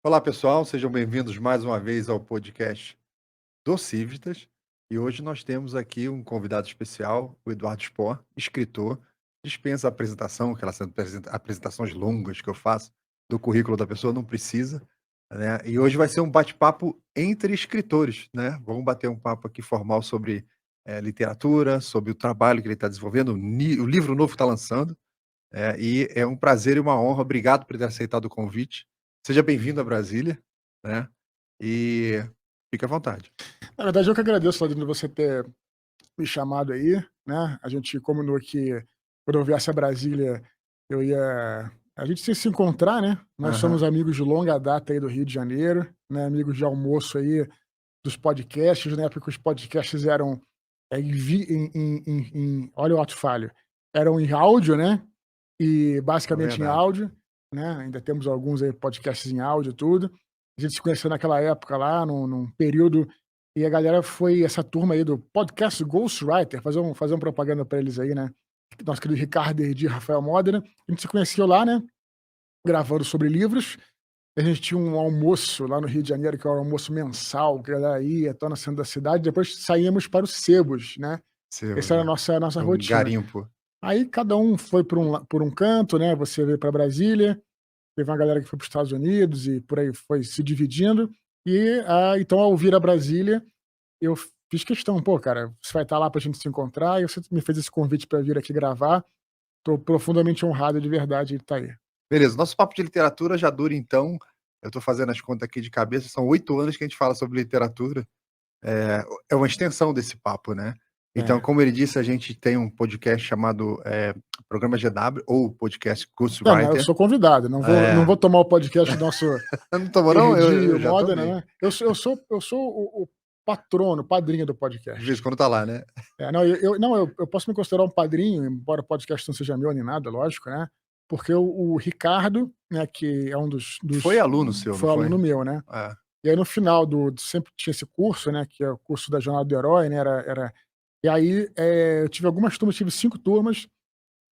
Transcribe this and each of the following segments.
Olá, pessoal, sejam bem-vindos mais uma vez ao podcast do Civitas. E hoje nós temos aqui um convidado especial, o Eduardo Spohr, escritor. Dispensa a apresentação, aquelas apresentações longas que eu faço do currículo da pessoa, não precisa, né? E hoje vai ser um bate-papo entre escritores, né? Vamos bater um papo aqui formal sobre literatura, sobre o trabalho que ele está desenvolvendo, o livro novo que está lançando. E é um prazer e uma honra. Obrigado por ter aceitado o convite. Seja bem-vindo a Brasília, né? E fique à vontade. Na verdade, eu que agradeço, Ladino, você ter me chamado aí, né? A gente combinou que quando eu viesse a Brasília, eu ia. A gente ia se encontrar, né? Nós Aham, somos amigos de longa data aí do Rio de Janeiro, né? Amigos de almoço aí dos podcasts, na época que os podcasts eram olha o ato falho, eram em áudio, né? E é basicamente em verdade. áudio, né? Ainda temos alguns aí podcasts em áudio e tudo. A gente se conheceu naquela época lá, num período, e a galera foi essa turma aí do podcast Ghostwriter, fazer uma propaganda para eles aí, né? Nosso querido Ricardo Erdi e Rafael Modena. A gente se conheceu lá, né? Gravando sobre livros. A gente tinha um almoço lá no Rio de Janeiro, que é um almoço mensal, que a galera ia, tô no centro da cidade. Depois saímos para os sebos, né? Seu, Essa era a né? nossa É um rotina. garimpo. Aí cada um foi por um canto, né? Você veio para Brasília, teve uma galera que foi para os Estados Unidos e por aí foi se dividindo. Então, ao vir a Brasília, eu fiz questão, pô, cara, você vai estar lá pra gente se encontrar, e você me fez esse convite para vir aqui gravar. Tô profundamente honrado de verdade de estar aí. Beleza, nosso papo de literatura já dura então, eu estou fazendo as contas aqui de cabeça, são 8 anos que a gente fala sobre literatura. É uma extensão desse papo, né? Então, É. como ele disse, a gente tem um podcast chamado Programa GW, ou podcast É, mas eu Ghostwriter. sou convidado, não É, vou tomar o podcast do nosso não tomou não? Erdi Eu e já Modena, tomei. né. Eu sou o patrono, o padrinho do De vez em podcast. quando tá lá, né? Não, eu posso me considerar um padrinho, embora o podcast não seja meu nem nada, lógico, né, porque o Ricardo, né, que é um Foi aluno seu, não foi foi? aluno meu, né. É. E aí no final sempre tinha esse curso, né, que é o curso da Jornada do Herói, né, e aí, eu tive algumas turmas, tive 5 turmas,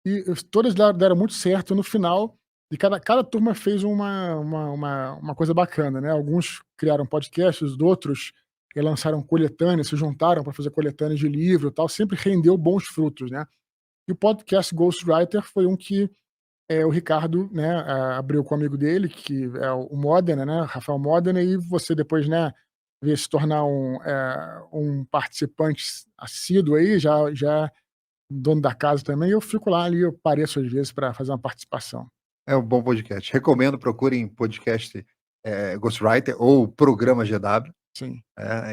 e todas deram muito certo no final, e cada turma fez uma coisa bacana, né. Alguns criaram podcasts, outros lançaram coletâneas, se juntaram para fazer coletâneas de livro e tal, sempre rendeu bons frutos, né. E o podcast Ghostwriter foi um que, o Ricardo, né, abriu com um amigo dele, que é o Modena, né, Rafael Modena, e você depois, né, veio se tornar um participante assíduo aí, já dono da casa também, e eu fico lá ali, eu apareço às vezes para fazer uma participação. É um bom podcast. Recomendo, procurem podcast, Ghostwriter ou Programa GW, Sim.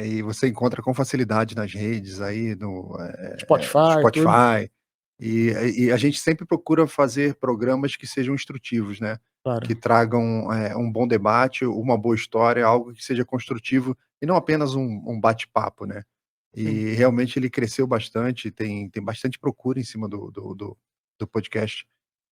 e você encontra com facilidade nas redes aí, no Spotify, tudo. Spotify. E a gente sempre procura fazer programas que sejam instrutivos, né, Claro. que tragam, um bom debate, uma boa história, algo que seja construtivo e não apenas um bate-papo, né. Sim. E realmente ele cresceu bastante, tem bastante procura em cima do podcast.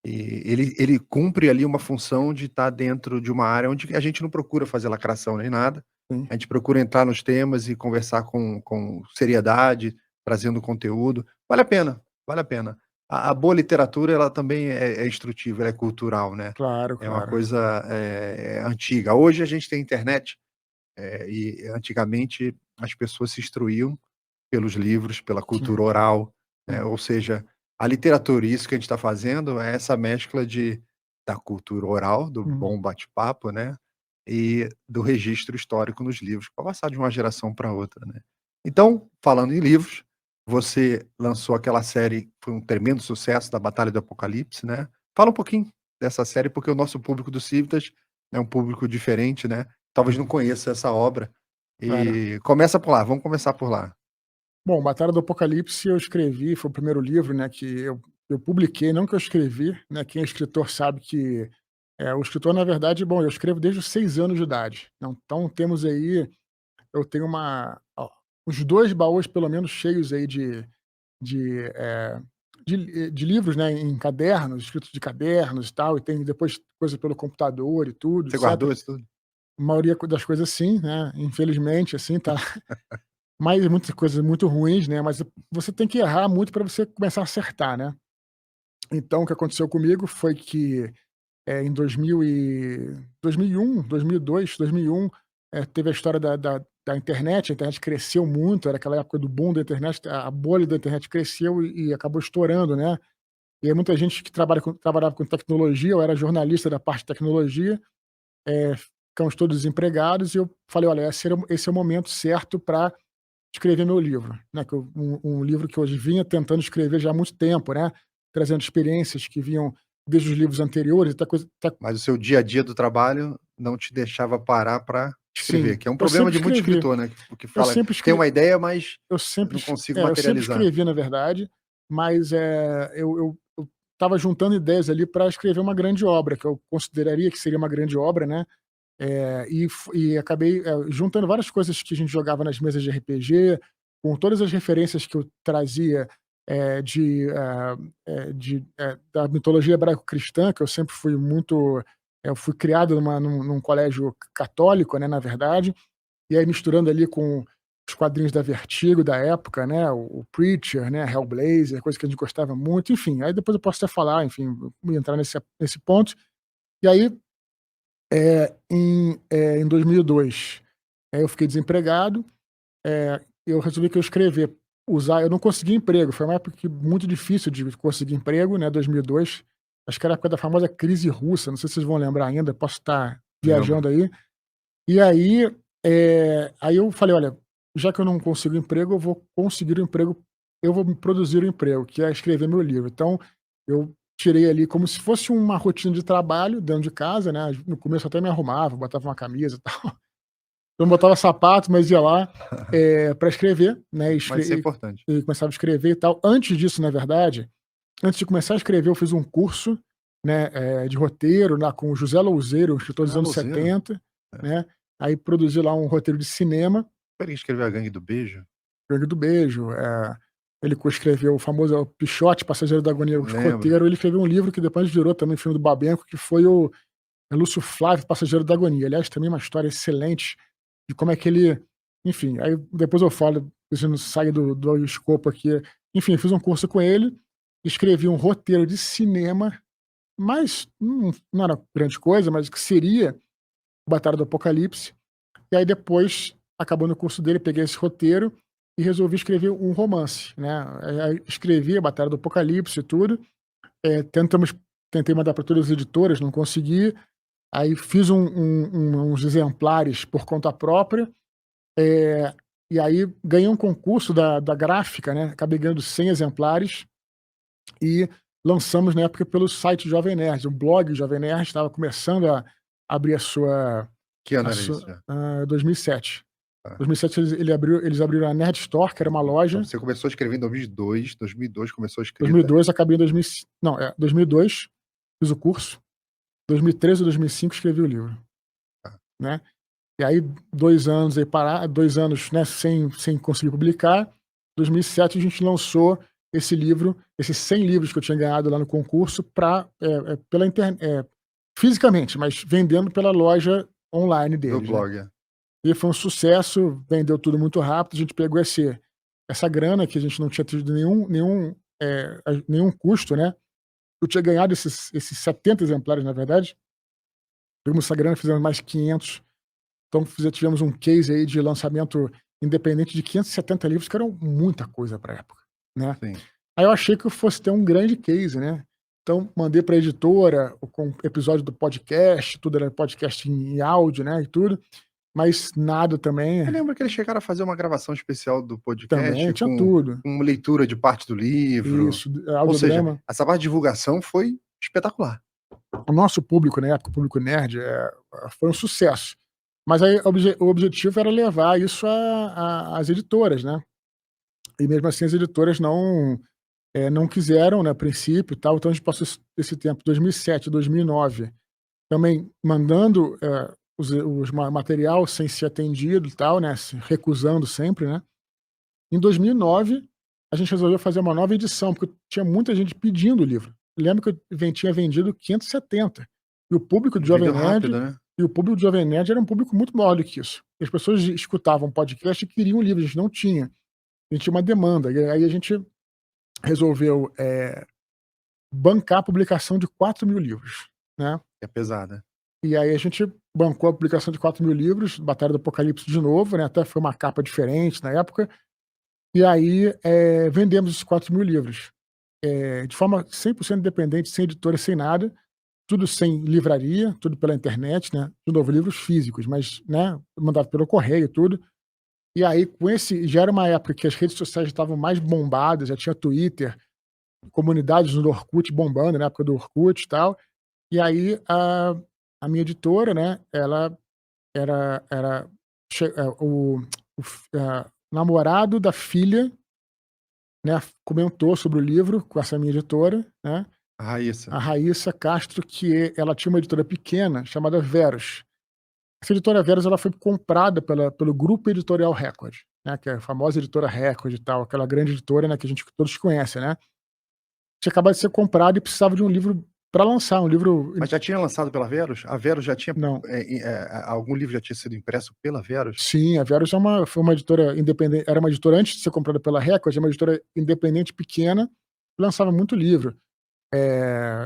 E ele cumpre ali uma função de estar dentro de uma área onde a gente não procura fazer lacração nem nada, Sim. a gente procura entrar nos temas e conversar com seriedade, trazendo conteúdo. Vale a pena, vale a pena. A boa literatura, ela também é instrutiva, ela é cultural, né. Claro, É uma claro. coisa, antiga. Hoje a gente tem internet, e antigamente as pessoas se instruíam pelos livros, pela Sim, cultura oral, né, sim. ou seja, a literatura e isso que a gente está fazendo é essa mescla da cultura oral, do Uhum. bom bate-papo, né, e do registro histórico nos livros, para passar de uma geração para outra, né. Então, falando em livros, você lançou aquela série, foi um tremendo sucesso, da Batalha do Apocalipse, né. Fala um pouquinho dessa série, porque o nosso público do Civitas é um público diferente, né, talvez não Uhum. conheça essa obra, Claro. e começa por lá, vamos começar por lá. Bom, Batalha do Apocalipse eu escrevi, foi o primeiro livro, né, que eu publiquei, não que eu escrevi, né, quem é escritor sabe que, o escritor na verdade, bom, eu escrevo desde os 6 anos de idade, então temos aí, eu tenho uns 2 baús pelo menos cheios aí de, eh, de livros, né, em cadernos, escritos de cadernos e tal, e tem depois coisa pelo computador e tudo, Você guardou etcétera. isso tudo? A maioria das coisas sim, né, infelizmente, assim, tá. Mas muitas coisas muito ruins, né, mas você tem que errar muito para você começar a acertar, né. Então o que aconteceu comigo foi que em 2001, 2002, 2001, teve a história da internet. A internet cresceu muito, era aquela época do boom da internet, a bolha da internet cresceu e acabou estourando, né. E aí muita gente que trabalhava com tecnologia, eu era jornalista da parte de tecnologia, ficamos todos desempregados e eu falei: "Olha, esse é o momento certo para escrever meu livro", né, que um livro que eu vinha tentando escrever já há muito tempo, né, trazendo experiências que vinham desde os livros anteriores, até coisa até Mas o seu dia a dia do trabalho não te deixava parar para escrever, sim, que é um eu problema sempre de muito escrevi, escritor, né, que eu fala: sempre "Tenho escre uma ideia, mas eu não sempre consigo eu sempre materializar". escrevi, na verdade, mas, eu estava juntando ideias ali para escrever uma grande obra, que eu consideraria que seria uma grande obra, né. E acabei, juntando várias coisas que a gente jogava nas mesas de RPG, com todas as referências que eu trazia, da mitologia hebraico-cristã, que eu sempre fui muito, eu fui criado num colégio católico, né, na verdade, e aí misturando ali com os quadrinhos da Vertigo da época, né, o Preacher, né, Hellblazer, coisa que a gente gostava muito, enfim, aí depois eu posso até falar, enfim, entrar nesse ponto. E aí, em 2002, eu fiquei desempregado, eu resolvi que eu escrever, eu não consegui emprego, foi uma época muito difícil de conseguir emprego, né, 2002, acho que era a época da famosa crise russa, não sei se vocês vão lembrar ainda, posso estar Lembro. viajando aí. E aí, aí eu falei: "Olha, já que eu não consigo emprego, eu vou conseguir um emprego, eu vou me produzir um emprego, que é escrever meu livro". Então, eu tirei ali como se fosse uma rotina de trabalho dentro de casa, né, no começo eu até me arrumava, botava uma camisa e tal, não botava sapato, mas ia lá, pra escrever, né, Mas isso é importante. e começava a escrever e tal. Antes disso, na verdade, antes de começar a escrever, eu fiz um curso, né, de roteiro lá com o José Louzeiro, um escritor dos Ah, anos Luzeiro. 70, É. né, aí produzi lá um roteiro de cinema, Foi ele que escreveu A Gangue do Beijo? Gangue do Beijo, ele coescreveu o famoso Pichote, Passageiro da Agonia, o Lembro. roteiro. Ele escreveu um livro que depois virou também filme do Babenco, que foi o Lúcio Flávio, Passageiro da Agonia. Aliás, também uma história excelente de como é que ele, enfim, aí depois eu falo, isso não sai do escopo aqui. Enfim, fiz um curso com ele, escrevi um roteiro de cinema, mas não era grande coisa, mas que seria Batalha do Apocalipse. E aí depois, acabou no curso dele, peguei esse roteiro e resolvi escrever um romance, né. Aí escrevi a Batalha do Apocalipse e tudo, tentei mandar para todas as editoras, não consegui. Aí fiz uns exemplares por conta própria, eh, e aí ganhei um concurso da gráfica, né, acabei ganhando 100 exemplares e lançamos na época pelo site Jovem Nerd, o blog Jovem Nerd estava começando a abrir Que ano a era isso sua já? 2007. Tá. 2007 eles abriram a Nerd Store, que era uma Então loja. você começou a escrever em 2002 começou a escrita. 2002 acabei em 2000 não, 2002 fiz o curso, 2013 ou 2005 escrevi o livro, Tá. né. E aí 2 anos aí parar 2 anos, né, sem conseguir publicar. 2007 a gente lançou esse livro, esses 100 livros que eu tinha ganhado lá no concurso pra, pela fisicamente, mas vendendo pela loja online Do deles, né. blog, é. E foi um sucesso, vendeu tudo muito rápido, a gente pegou essa grana que a gente não tinha tido nenhum custo, né. Eu tinha ganhado esses 70 exemplares, na verdade, pegamos essa grana, fizemos mais 500. Então tivemos um case aí de lançamento independente de 570 livros, que eram muita coisa pra época, né. Sim. Aí eu achei que eu fosse ter um grande case, né. Então mandei pra editora com episódio do podcast, tudo era podcast em áudio, né, e tudo, mas nada também. Eu lembro que eles chegaram a fazer uma gravação especial do podcast Também, tinha com tudo. leitura de parte do livro, Isso, ou seja, audiodrama. essa parte de divulgação foi espetacular. O nosso público na época, o público nerd, foi um sucesso. Mas aí o objetivo era levar isso às editoras, né. E mesmo assim as editoras não quiseram, né, a princípio e tal, então a gente passou esse tempo, 2007, 2009, também mandando, os material sem ser atendido e tal, né, se recusando sempre, né. Em 2009, a gente resolveu fazer uma nova edição, porque tinha muita gente pedindo o livro. Lembro que tinha vendido 570, e o público de Jovem Vendeu Nerd rápido, né. era um público muito maior do que isso. As pessoas escutavam podcast e queriam o livro, a gente não tinha. A gente tinha uma demanda, e aí a gente resolveu, bancar a publicação de 4.000 livros. né? É pesada. E aí a gente bancou a publicação de 4.000 livros, Batalha do Apocalipse de novo, né? Até foi uma capa diferente na época. E aí vendemos esses 4.000 livros de forma 100% independente, sem editora, sem nada, tudo sem livraria, tudo pela internet, né? De novo, livros físicos, mas, né? Mandado pelo correio e tudo. E aí, com esse, já era uma época que as redes sociais estavam mais bombadas, já tinha Twitter, comunidades no Orkut bombando, na época do Orkut e tal. E aí a minha editora, né, ela era o namorado da filha, né, comentou sobre o livro com essa minha editora, né, A Raíssa. a Raíssa Castro, que ela tinha uma editora pequena chamada Verus. Essa editora Verus ela foi comprada pelo Grupo Editorial Record, né, que é a famosa editora Record e tal, aquela grande editora, né, que a gente todos conhecem, né. Tinha acabado de ser comprada e precisava de um livro para lançar, um livro. Mas já tinha lançado pela Verus? A Verus já tinha, Não. algum livro já tinha sido impresso pela Verus? Sim, a Verus foi uma editora independente, era uma editora antes de ser comprada pela Record, é uma editora independente pequena, lançava muito livro.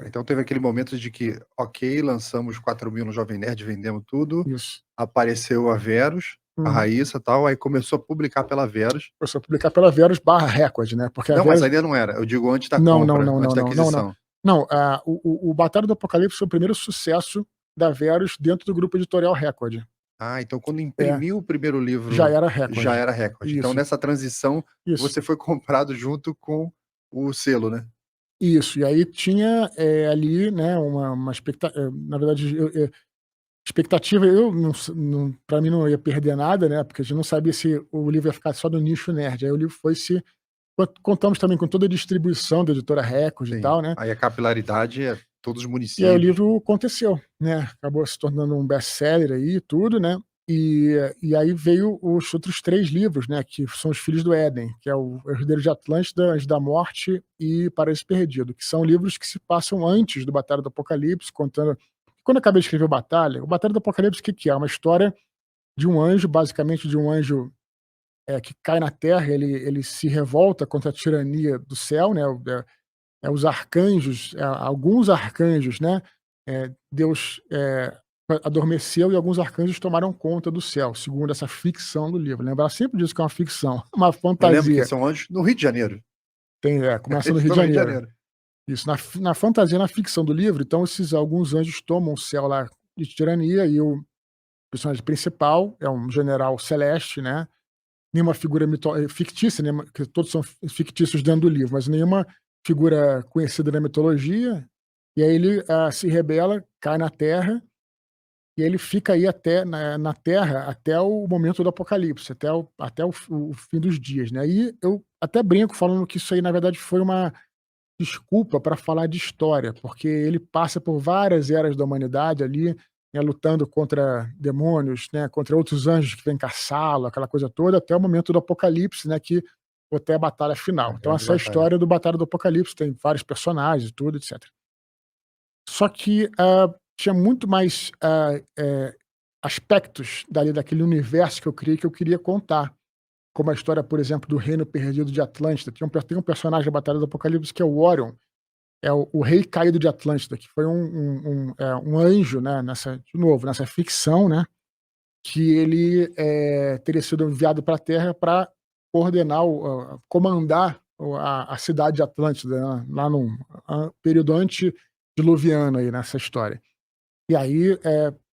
Então teve aquele momento de que, ok, lançamos 4.000 no Jovem Nerd, vendemos tudo, Isso. apareceu a Verus, a Raíssa e tal, aí começou a publicar pela Verus. Começou a publicar pela Verus/Record, né, porque a Não, mas Verus. ainda não era, eu digo antes da Não, não, compra, não, antes não, da não, não, não. aquisição. Não, o Batalha do Apocalipse foi o primeiro sucesso da Verus dentro do Grupo Editorial Record. Ah, então quando É, imprimiu o primeiro livro, já era Record. já era Record. Então Isso, nessa transição, isso. você foi comprado junto com o selo, né? Isso, e aí tinha, ali, né, uma na verdade, expectativa, eu não pra mim não ia perder nada, né, porque a gente não sabia se o livro ia ficar só no nicho nerd, aí o livro foi se contamos também com toda a distribuição da editora Record e Sim. tal, né, Aí a capilaridade é todos os e aí o municípios. livro aconteceu, né, acabou se tornando um best-seller aí e tudo, né, e aí veio os outros 3 livros, né, que são Os Filhos do Éden, que é o Herdeiro de Atlântida, Anjos da Morte e Paraíso Perdido, que são livros que se passam antes do Batalha do Apocalipse, contando. Quando eu acabei de escrever o Batalha do Apocalipse, o que que é? É uma história de um anjo, basicamente de um anjo, que cai na Terra, ele se revolta contra a tirania do céu, né, os arcanjos, alguns arcanjos, né, Deus, adormeceu e alguns arcanjos tomaram conta do céu, segundo essa ficção do livro. Lembrar sempre disso que é uma ficção, uma Eu lembro que fantasia. são anjos no Rio de Janeiro. Começa no Eles Rio estão de no Rio de Janeiro. Janeiro. Isso, na fantasia, na ficção do livro, então esses alguns anjos tomam o céu lá de tirania e o personagem principal é um general celeste, né, nenhuma figura fictícia, né, que todos são fictícios dentro do livro, mas nenhuma figura conhecida na mitologia, e aí ele, se rebela, cai na Terra, e ele fica aí até na Terra até o momento do Apocalipse, até o fim dos dias, né. E eu até brinco falando que isso aí na verdade foi uma desculpa para falar de história, porque ele passa por várias eras da humanidade ali, né, lutando contra demônios, né, contra outros anjos que vêm caçá-lo, aquela coisa toda, até o momento do Apocalipse, né, que até a batalha A final. Então grande essa é a batalha. história do Batalha do Apocalipse, tem vários personagens e tudo, etc. Só que, tinha muito mais, aspectos dali daquele universo que eu criei, que eu queria contar, como a história, por exemplo, do Reino Perdido de Atlântida. Tem um personagem da Batalha do Apocalipse que é o Orion, é o rei caído de Atlântida, que foi um anjo, né, de novo, nessa ficção, né, que ele, teria sido enviado para a Terra para coordenar comandar a cidade de Atlântida, né, lá num período antediluviano aí nessa história. E aí,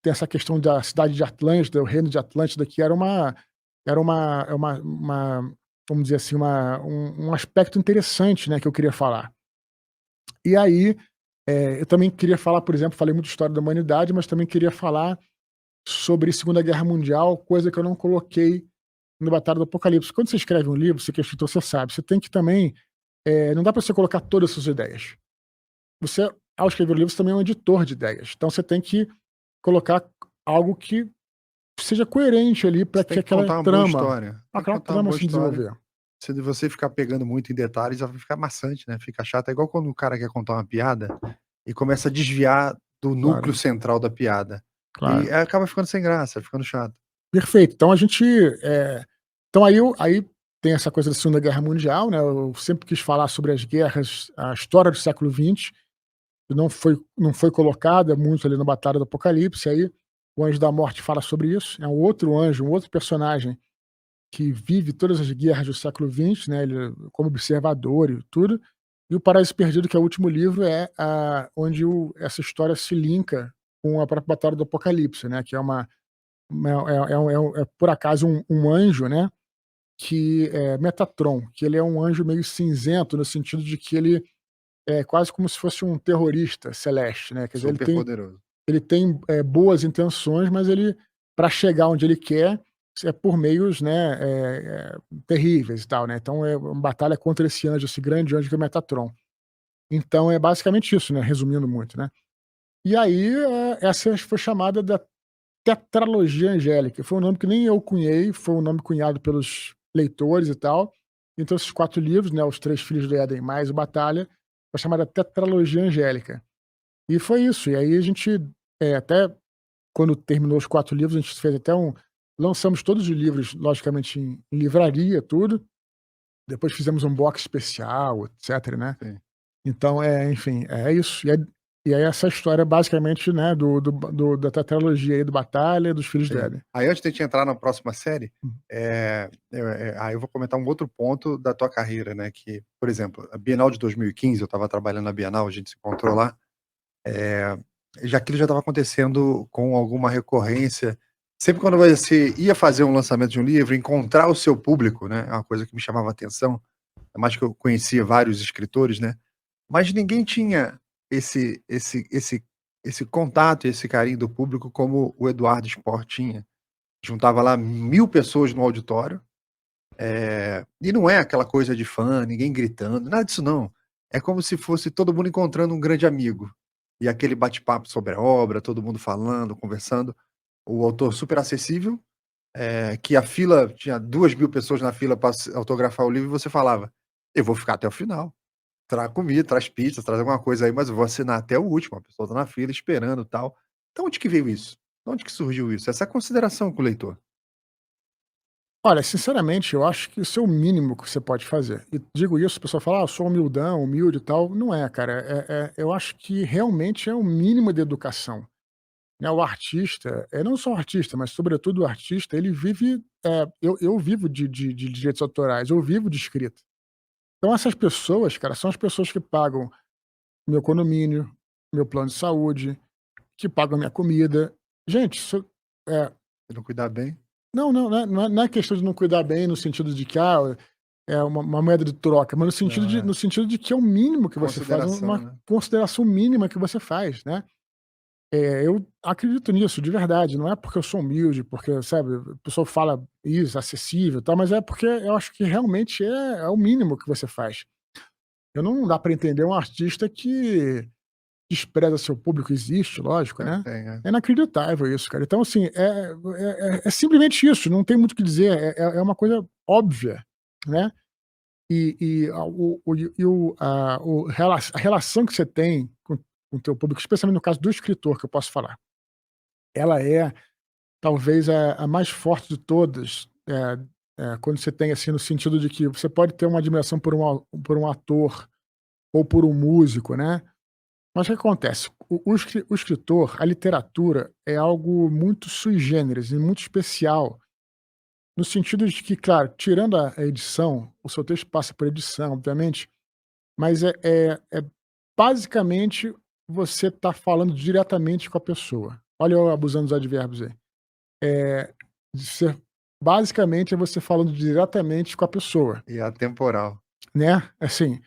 tem essa questão da cidade de Atlântida, o reino de Atlântida, que era uma vamos dizer assim, um aspecto interessante, né, que eu queria falar. E aí, eu também queria falar, por exemplo, falei muito de história da humanidade, mas também queria falar sobre Segunda Guerra Mundial, coisa que eu não coloquei no Batalha do Apocalipse. Quando você escreve um livro, você que é escritor, você sabe, você tem que também, não dá para você colocar todas as suas ideias. Você, ao escrever o livro, você também é um editor de ideias. Então você tem que colocar algo que seja coerente ali para Você que tem que contar uma boa história. Tem que aquela contar uma trama boa se história. desenvolver. Se você ficar pegando muito em detalhes, vai ficar maçante, né? Fica chato. É igual quando o cara quer contar uma piada e começa a desviar do núcleo Claro, central da piada. E claro. acaba ficando sem graça, ficando chato. Perfeito. Então a gente, então aí tem essa coisa da Segunda Guerra Mundial, né, eu sempre quis falar sobre as guerras, a história do século XX, que não foi colocada muito ali na Batalha do Apocalipse. Aí o Anjo da Morte fala sobre isso. É um outro anjo, um outro personagem que vive todas as guerras do século XX, né, ele como observador e tudo. E o Paraíso Perdido, que é o último livro, é onde essa história se linka com a própria Batalha do Apocalipse, né, que é por acaso um anjo, né, que é Metatron, que ele é um anjo meio cinzento, no sentido de que ele é quase como se fosse um terrorista celeste, né, quer dizer, ele Super tem poderoso. ele tem, boas intenções, mas ele, para chegar onde ele quer, é por meios, né, terríveis e tal, né. Então é uma batalha contra esse anjo, esse grande anjo que é o Metatron. Então é basicamente isso, né, resumindo muito, né. E aí, essa foi chamada da tetralogia angélica. Foi um nome que nem eu cunhei, foi um nome cunhado pelos leitores e tal. Então esses 4 livros, né, Os Três Filhos do Éden mais o Batalha, foi chamada tetralogia angélica. E foi isso, e aí a gente, até quando terminou os 4 livros, a gente fez até lançamos todos os livros, logicamente, em livraria, tudo. Depois fizemos um box especial, etcétera, né. Sim. Então, enfim, é isso. E aí essa história basicamente, né, da tetralogia aí do Batalha, dos Filhos do Sim. Éden. Aí antes de a gente entrar na próxima série, Hum. aí eu vou comentar um outro ponto da tua carreira, né, que, por exemplo, a Bienal de 2015, eu estava trabalhando na Bienal, a gente se encontrou lá, aquilo já estava acontecendo com alguma recorrência. Sempre quando você ia fazer um lançamento de um livro, encontrar o seu público, né, é uma coisa que me chamava a atenção, ainda mais que eu conhecia vários escritores, né, mas ninguém tinha esse contato e esse carinho do público como o Eduardo Spor tinha. Juntava lá 1000 pessoas no auditório, e não é aquela coisa de fã, ninguém gritando, nada disso não. É como se fosse todo mundo encontrando um grande amigo. E aquele bate-papo sobre a obra, todo mundo falando, conversando. O autor super acessível, que a fila tinha 2000 pessoas na fila para autografar o livro e você falava: "Eu vou ficar até o final. Traz comida, traz pizza, traz alguma coisa aí, mas eu vou assinar até o último". A pessoa tá na fila esperando, tal. Então onde que veio isso? De onde que surgiu isso? Essa consideração com o leitor. Olha, sinceramente, eu acho que isso é o mínimo que você pode fazer. E digo isso, a pessoa fala: "Ah, eu sou humildão, humilde e tal". Não é, cara. Eu acho que realmente é o mínimo de educação, né. O artista, não só o artista, mas sobretudo o artista, ele vive, eu vivo de direitos autorais, eu vivo de escrita. Então essas pessoas, cara, são as pessoas que pagam meu condomínio, meu plano de saúde, que pagam minha comida. Gente, isso é Se não cuidar bem, não, não é questão de não cuidar bem no sentido de que, é uma moeda de troca, mas no sentido não, de no sentido de que é o mínimo que você faz, consideração, uma né. consideração mínima que você faz, né. Eu acredito nisso, de verdade, não é porque eu sou humilde, porque, sabe, a pessoa fala isso, acessível e tal, mas é porque eu acho que realmente é o mínimo que você faz. Eu não dá para entender um artista que despreza seu público, existe, lógico, Eu né. tenho, é. É inacreditável isso, cara. Então, assim, é simplesmente isso, não tem muito o que dizer, é uma coisa óbvia, né. E a o e o a relação que você tem com o teu público, especialmente no caso do escritor, que eu posso falar, ela é talvez a mais forte de todas, quando você tem, assim, no sentido de que você pode ter uma admiração por um ator ou por um músico, né. Mas o que acontece? O escritor, a literatura é algo muito sui generis e muito especial, no sentido de que, claro, tirando a edição, o seu texto passa por edição, obviamente, mas basicamente você está falando diretamente com a pessoa. Olha eu abusando dos advérbios aí. Eh, você basicamente é você falando diretamente com a pessoa, E atemporal. né, assim.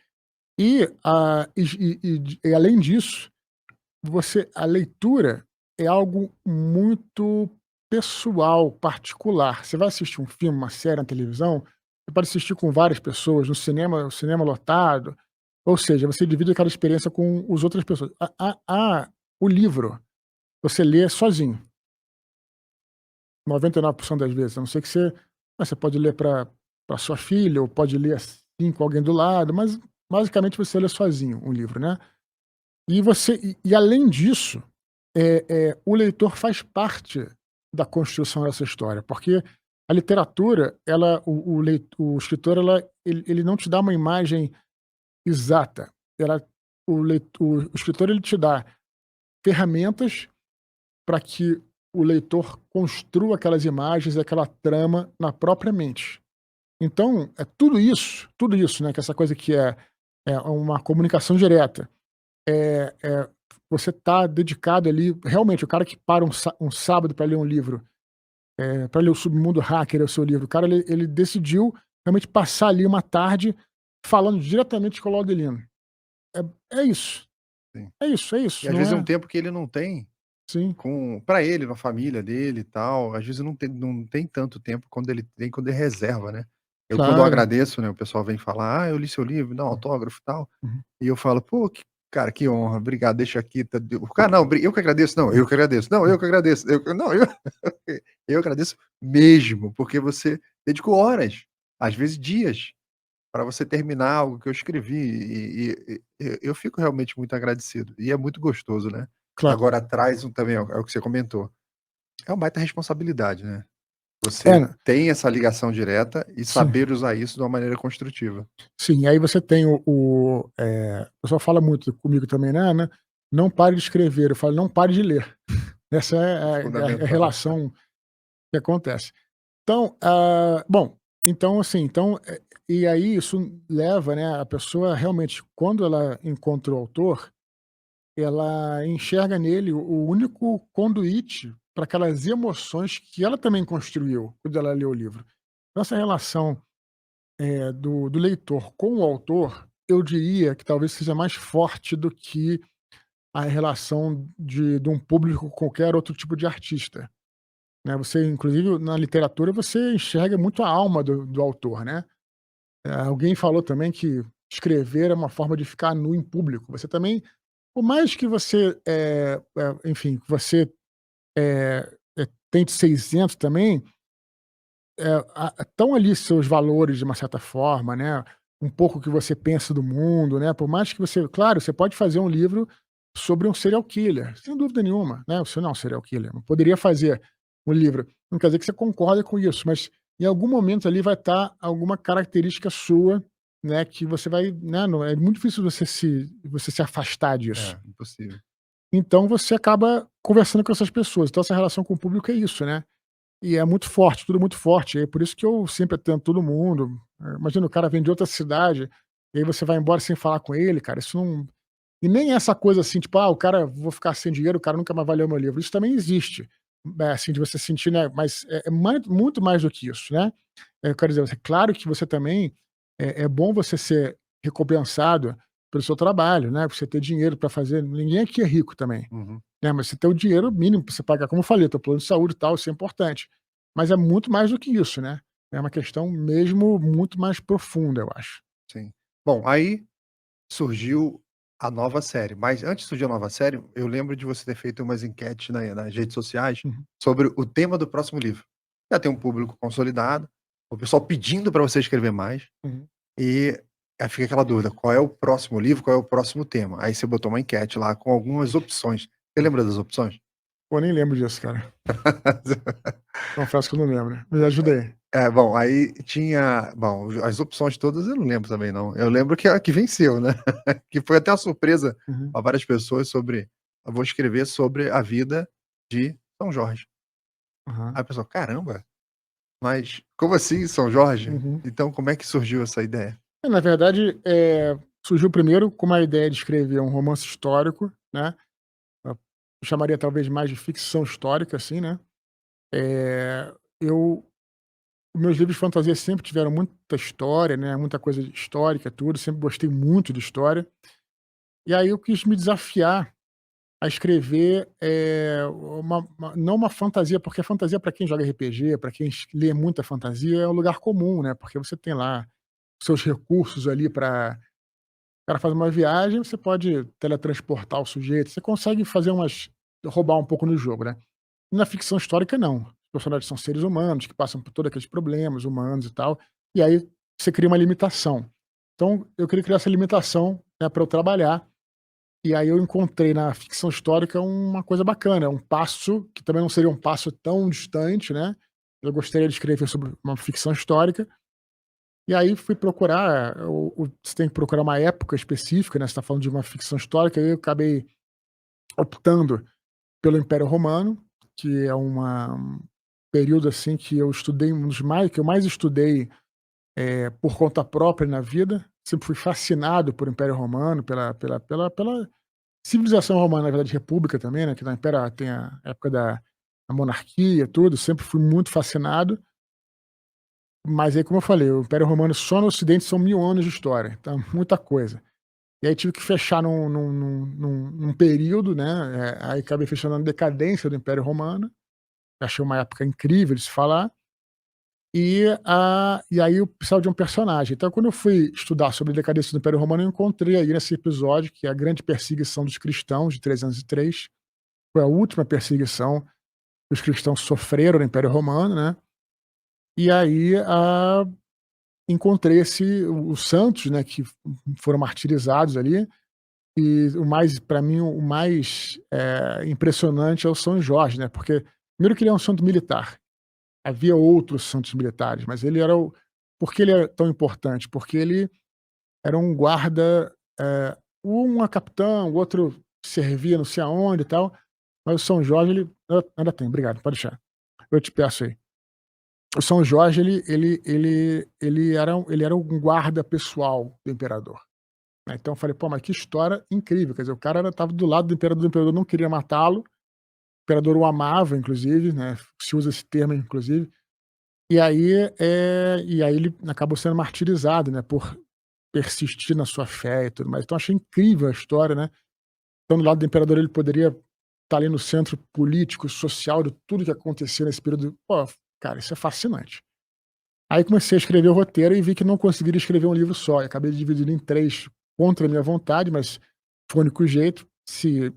E além disso, a leitura é algo muito pessoal, particular. Você vai assistir um filme, uma série na televisão, você pode assistir com várias pessoas, no cinema, o cinema lotado, ou seja, você divide aquela experiência com as outras pessoas. O livro, você lê sozinho, 99% das vezes, a não ser que você pode ler para sua filha ou pode ler, assim, com alguém do lado, mas basicamente você lê sozinho um livro, né. E além disso, o leitor faz parte da construção dessa história, porque a literatura, ela o escritor, ele não te dá uma imagem exata, ela o escritor ele te dá ferramentas para que o leitor construa aquelas imagens, aquela trama na própria mente. Então, é tudo isso, né, que essa coisa que é uma comunicação direta. Você tá dedicado ali realmente, o cara que para um sábado para ler um livro, pra ler o Submundo Hacker, é o seu livro, o cara ele decidiu realmente passar ali uma tarde falando diretamente com o Laudelino. É isso, Sim. é isso, é E isso, às não vezes é um é tempo que ele não tem sim, pra ele, na família dele e tal, às vezes não tem tanto tempo quando ele reserva, né. Eu quando eu claro. agradeço, né, o pessoal vem falar: "Ah, eu li seu livro, dá um Uhum, autógrafo e tal", uhum, e eu falo: "Pô, cara, que honra, obrigado, deixa aqui, tá de", o cara: "Não, eu que agradeço", "Não, eu uhum, que agradeço", "Não, eu uhum. que agradeço", não, eu agradeço mesmo, porque você dedicou horas, às vezes dias, para você terminar algo que eu escrevi e eu fico realmente muito agradecido, e é muito gostoso, né. Claro. Agora traz um também, é o que você comentou, é uma baita responsabilidade, né. É, Você tem essa ligação direta e sim, saber usar isso de uma maneira construtiva. sim. Aí você tem o pessoal fala muito comigo também, né, "Não pare de escrever", eu falo: "Não pare de ler". Essa é a Fundamental. relação que acontece. Então, bom, então assim, e aí isso leva, né, a pessoa realmente, quando ela encontra o autor, ela enxerga nele o único conduíte para aquelas emoções que ela também construiu quando ela leu o livro. Então essa relação, do leitor com o autor, eu diria que talvez seja mais forte do que a relação de um público com qualquer outro tipo de artista, né. Você inclusive na literatura você enxerga muito a alma do autor, né. Alguém falou também que escrever é uma forma de ficar nu em público. Você também, por mais que você, enfim, que você, tente ser isento também, estão ali seus valores de uma certa forma, né, um pouco o que você pensa do mundo, né, por mais que você claro, você pode fazer um livro sobre um serial killer, sem dúvida nenhuma, né, você não é um serial killer, não poderia fazer um livro, não quer dizer que você concorda com isso, mas em algum momento ali vai estar alguma característica sua, né, que você vai, né, não é muito difícil você se afastar disso. É, impossível. Então você acaba conversando com essas pessoas, então essa relação com o público é isso, né. E é muito forte, tudo muito forte. É por isso que eu sempre atendo todo mundo. Imagina, o cara vem de outra cidade, e aí você vai embora sem falar com ele, cara, isso não e nem essa coisa assim, tipo: "Ah, o cara vou ficar sem dinheiro, o cara nunca mais vai ler o meu livro". Isso também existe, assim, de você sentir, né, mas é muito mais do que isso, né. Eu quero dizer, é claro que você também é bom você ser recompensado pelo seu trabalho, né, você ter dinheiro para fazer ninguém aqui é rico também. Uhum. Né, mas você tem o dinheiro mínimo para você pagar, como eu falei, teu plano de saúde e tal, isso é importante. Mas é muito mais do que isso, né. É uma questão mesmo muito mais profunda, eu acho. Sim. Bom, aí surgiu a nova série, mas antes de surgir a nova série, eu lembro de você ter feito umas enquetes nas redes sociais Uhum, sobre o tema do próximo livro. Já tem um público consolidado, o pessoal pedindo para você escrever mais, uhum. e aí fica aquela dúvida: qual é o próximo livro, qual é o próximo tema? Aí você botou uma enquete lá com algumas opções. Você lembra das opções? Pô, nem lembro disso, cara. Confesso que eu não lembro. Me ajuda aí. É, bom, aí tinha bom, as opções todas eu não lembro também não. Eu lembro que a que venceu, né, que foi até uma surpresa Uhum, para várias pessoas sobre eu vou escrever sobre a vida de São Jorge. aham. Aí a pessoa: "Caramba, mas como assim São Jorge? Uhum. Então como é que surgiu essa ideia?" Na verdade, surgiu primeiro com uma ideia de escrever um romance histórico, né, eu chamaria talvez mais de ficção histórica, assim, né. Eu Os meus livros de fantasia sempre tiveram muita história, né, muita coisa histórica, tudo, sempre gostei muito de história. E aí eu quis me desafiar a escrever, não uma fantasia, porque a fantasia para quem joga RPG, para quem lê muita fantasia, é um lugar comum, né, porque você tem lá seus recursos ali para o cara faz uma viagem, você pode teletransportar o sujeito, você consegue fazer roubar um pouco no jogo, né. E na ficção histórica não, os personagens são seres humanos que passam por todos aqueles problemas humanos e tal, e aí você cria uma limitação. Então eu queria criar essa limitação, né, pra eu trabalhar, e aí eu encontrei na ficção histórica uma coisa bacana, um passo que também não seria um passo tão distante, né, eu gostaria de escrever sobre uma ficção histórica, E aí fui procurar, você tem que procurar uma época específica, né, você está falando de uma ficção histórica, aí eu acabei optando pelo Império Romano, que é um período, assim, que eu estudei um dos mais que eu mais estudei, por conta própria na vida. Sempre fui fascinado por Império Romano, pela civilização romana, na verdade, república também, né, que na Império tem a época da monarquia, tudo, sempre fui muito fascinado. Mas aí, como eu falei, o Império Romano só no Ocidente são 1000 anos de história, então muita coisa. E aí tive que fechar num período, né, aí acabei fechando na decadência do Império Romano, achei uma época incrível de se falar, e aí eu precisava de um personagem. Então quando eu fui estudar sobre a decadência do Império Romano, eu encontrei aí nesse episódio, que é a grande perseguição dos cristãos de 303, foi a última perseguição que os cristãos sofreram no Império Romano, né, e aí encontrei os santos, né, que foram martirizados ali, e o mais, para mim, o mais impressionante é o São Jorge, né, porque primeiro que ele é um santo militar, havia outros santos militares, mas ele era por que ele é tão importante? Porque ele era um guarda, um é capitão, o outro servia não sei aonde e tal, mas o São Jorge ele ainda tem, obrigado, pode deixar. Eu te peço aí. O São Jorge ele era um guarda pessoal do imperador, né, então eu falei: "Pô, mas que história incrível", quer dizer, o cara estava do lado do imperador não queria matá-lo, o imperador o amava inclusive, né, se usa esse termo inclusive, e aí ele acabou sendo martirizado, né, por persistir na sua fé e tudo mais. Então achei incrível a história, né, então do lado do imperador ele poderia estar ali no centro político, social de tudo que acontecia nesse período. Pô, cara, isso é fascinante. Aí comecei a escrever o roteiro e vi que não conseguiria escrever um livro só, e acabei dividindo em 3 contra a minha vontade, mas foi o único jeito. Se